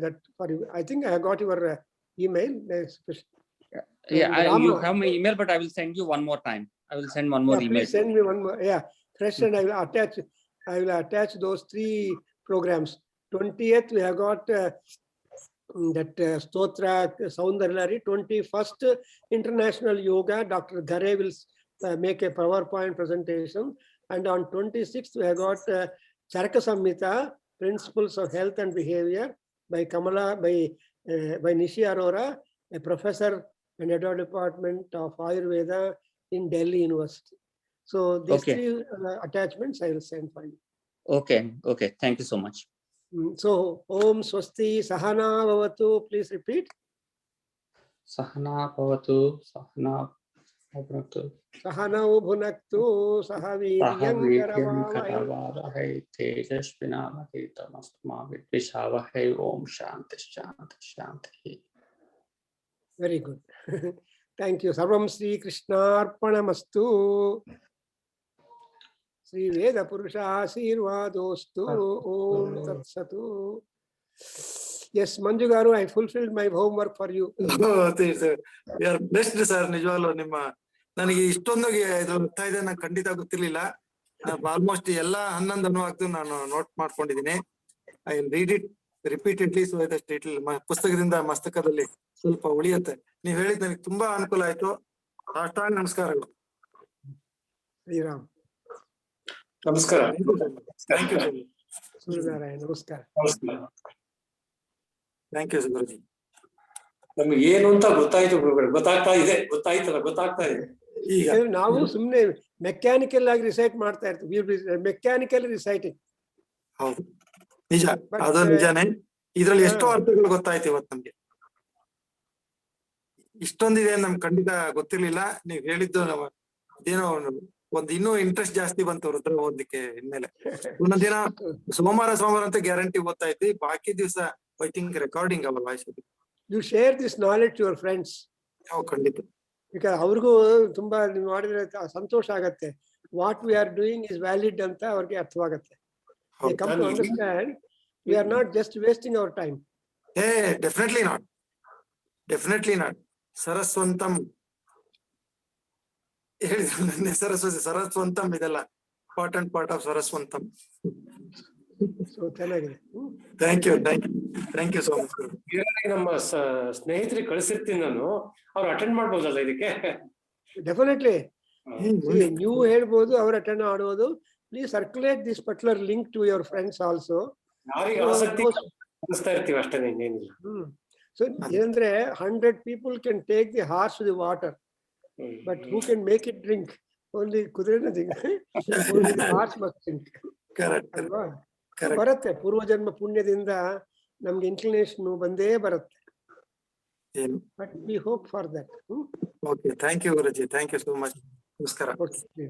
that for you. I think I got your email. Yeah, you have my email, but I will send you one more time. I will send one more email. Please send me one more. Yeah, fresh, and I will attach those 3 programs. 20th we have got that Stotra Soundarlari. 21st International Yoga. Dr. Ghare will make a PowerPoint presentation, and on 26th we have got Charaka Samhita, Principles of Health and Behavior by Kamala, by Nishi Arora, a professor and head of department of Ayurveda in Delhi University. So these 3 attachments I will send for you. Okay. Thank you so much. So Om Swasti Sahana Bhavatu. Please repeat. Sahana Bhavatu, Sahana Bhavatu. Sahana Bhunaktu, Sahaviryam Karavavahai, Tejasvinavaditamastu ma vidvishavahai. Om Shanti Shanti Shanti. Very good. Thank you. Sarvam Sri Krishna Arpanamastu. Sri Veda Purusha Asirvadostu. Om Tat Satu. Yes, Manju Garu, I fulfilled my homework for you. We are blessed, sir. ನಿಜವಾಗ್ಲೂ ನಿಮ್ಮ ನನಗೆ ಇಷ್ಟೊಂದಾಗಿ ಇದು ಗೊತ್ತಾ ಇದೆ, ನಂಗೆ ಖಂಡಿತ ಗೊತ್ತಿರ್ಲಿಲ್ಲ. Almost ಎಲ್ಲ 11 ಅನುವಾಕ್ತು ನಾನು ನೋಟ್ ಮಾಡ್ಕೊಂಡಿದ್ದೀನಿ. I will read it repeatedly, so that it will ಪುಸ್ತಕದಿಂದ ಮಸ್ತಕದಲ್ಲಿ ಸ್ವಲ್ಪ ಉಳಿಯುತ್ತೆ. ನೀವು ಹೇಳಿದ್ ನನಗೆ ತುಂಬಾ ಅನುಕೂಲ ಆಯ್ತು. ಸಾಷ್ಟಾಂಗ ನಮಸ್ಕಾರಗಳು. ಶ್ರೀರಾಮ್. ನಮಸ್ಕಾರ. Thank you Suryanarayana. ನಮಸ್ಕಾರ. ನಮಸ್ಕಾರ. Thank you Guruji. ನಮ್ಗೆ ಏನು ಅಂತ ಗೊತ್ತಾಯ್ತು ಗುರುಗಳೇ, ಗೊತ್ತಾಗ್ತಾ ಇದೆ. ಈಗ ಯಾಕಂದ್ರೆ ನಾವು ಸುಮ್ನೆ ಮೆಕ್ಯಾನಿಕಲ್ ಆಗಿ ರಿಸೈಟ್ ಮಾಡ್ತಾ ಇರ್ತೀವಿ, ಮೆಕ್ಯಾನಿಕಲ್ ರಿಸೈಟಿಂಗ್. ಹೌದು, ನಿಜ, But, ಅದು ನಿಜಾನೇ. ಇದ್ರಲ್ಲಿ ಎಷ್ಟೋ ಹಾ. ಅರ್ಥಗಳು ಗೊತ್ತಾಯ್ತು ಇವತ್ತು ನಮ್ಗೆ. ಇಷ್ಟೊಂದಿದೆ ನಮ್ಗೆ ಖಂಡಿತ ಗೊತ್ತಿರ್ಲಿಲ್ಲ. ನೀವ್ ಹೇಳಿದ್ದು ಏನೋ ಒಂದ್ ಇನ್ನೂ ಇಂಟ್ರೆಸ್ಟ್ ಜಾಸ್ತಿ ಬಂತು ರುದ್ರ ಓದಲಿಕ್ಕೆ ಇನ್ಮೇಲೆ. ಒಂದೊಂದ್ ದಿನ ಸೋಮವಾರ ಅಂತ ಗ್ಯಾರಂಟಿ ಓದ್ತಾ ಇದ್ವಿ, ಬಾಕಿ ದಿವಸ I think recording our voice. You share this knowledge to your friends. ಖಂಡಿತ. ಈಗ ಅವ್ರಿಗೂ ತುಂಬಾ ನೀವು ಮಾಡಿದ್ರೆ ಸಂತೋಷ ಆಗತ್ತೆ. What we are doing is valid ಅಂತ ಅವ್ರಿಗೆ ಅರ್ಥವಾಗತ್ತೆ. They come to understand we are not just wasting our time. Definitely not. ಸರಸ್ವಂತಂ ಹೇಳಿದ್ರು ನನ್ನ ಸರಸ್ವಂತಂ, ಇದೆಲ್ಲ ಇಂಪಾರ್ಟೆಂಟ್ ಪಾರ್ಟ್ ಆಫ್ ಸರಸ್ವಂತಂ. So ಚೆನ್ನಾಗಿದೆ. Thank you so much. ನಮ್ಮ ಸ್ನೇಹಿತರಿಗೆ ಕಳಿಸಿರ್ತೀನಿ ನಾನು, ಅವ್ರು ಅಟೆಂಡ್ ಮಾಡ್ಬೋದಲ್ಲ ಇದಕ್ಕೆ? ಡೆಫಿನೆಟ್ಲಿ ನೀವು ಹೇಳ್ಬೋದು, ಅವ್ರು ಅಟೆಂಡ್ ಮಾಡ್ಬೋದು. Please circulate this particular link to your friends also. ಯಾರಿಗೆ ಆಸಕ್ತಿ ಕಳಿಸ್ತಾ ಇರ್ತೀವಿ ಅಷ್ಟೇ, ಇನ್ನೇನಿಲ್ಲ. ಸೊ ಏನಂದ್ರೆ 100 people can take the horse to the water, but who can make it drink? Only ಕುದುರೆನ only the horse must drink. ಅಲ್ವಾ? ಬರುತ್ತೆ, ಪೂರ್ವಜನ್ಮ ಪುಣ್ಯದಿಂದ ನಮ್ಗೆ ಇನ್ಕ್ಲಿನೇಷನ್ ಬಂದೇ ಬರುತ್ತೆ. But we hope for that. Okay, thank you Guruji, thank you so much. ನಮಸ್ಕಾರ. Okay.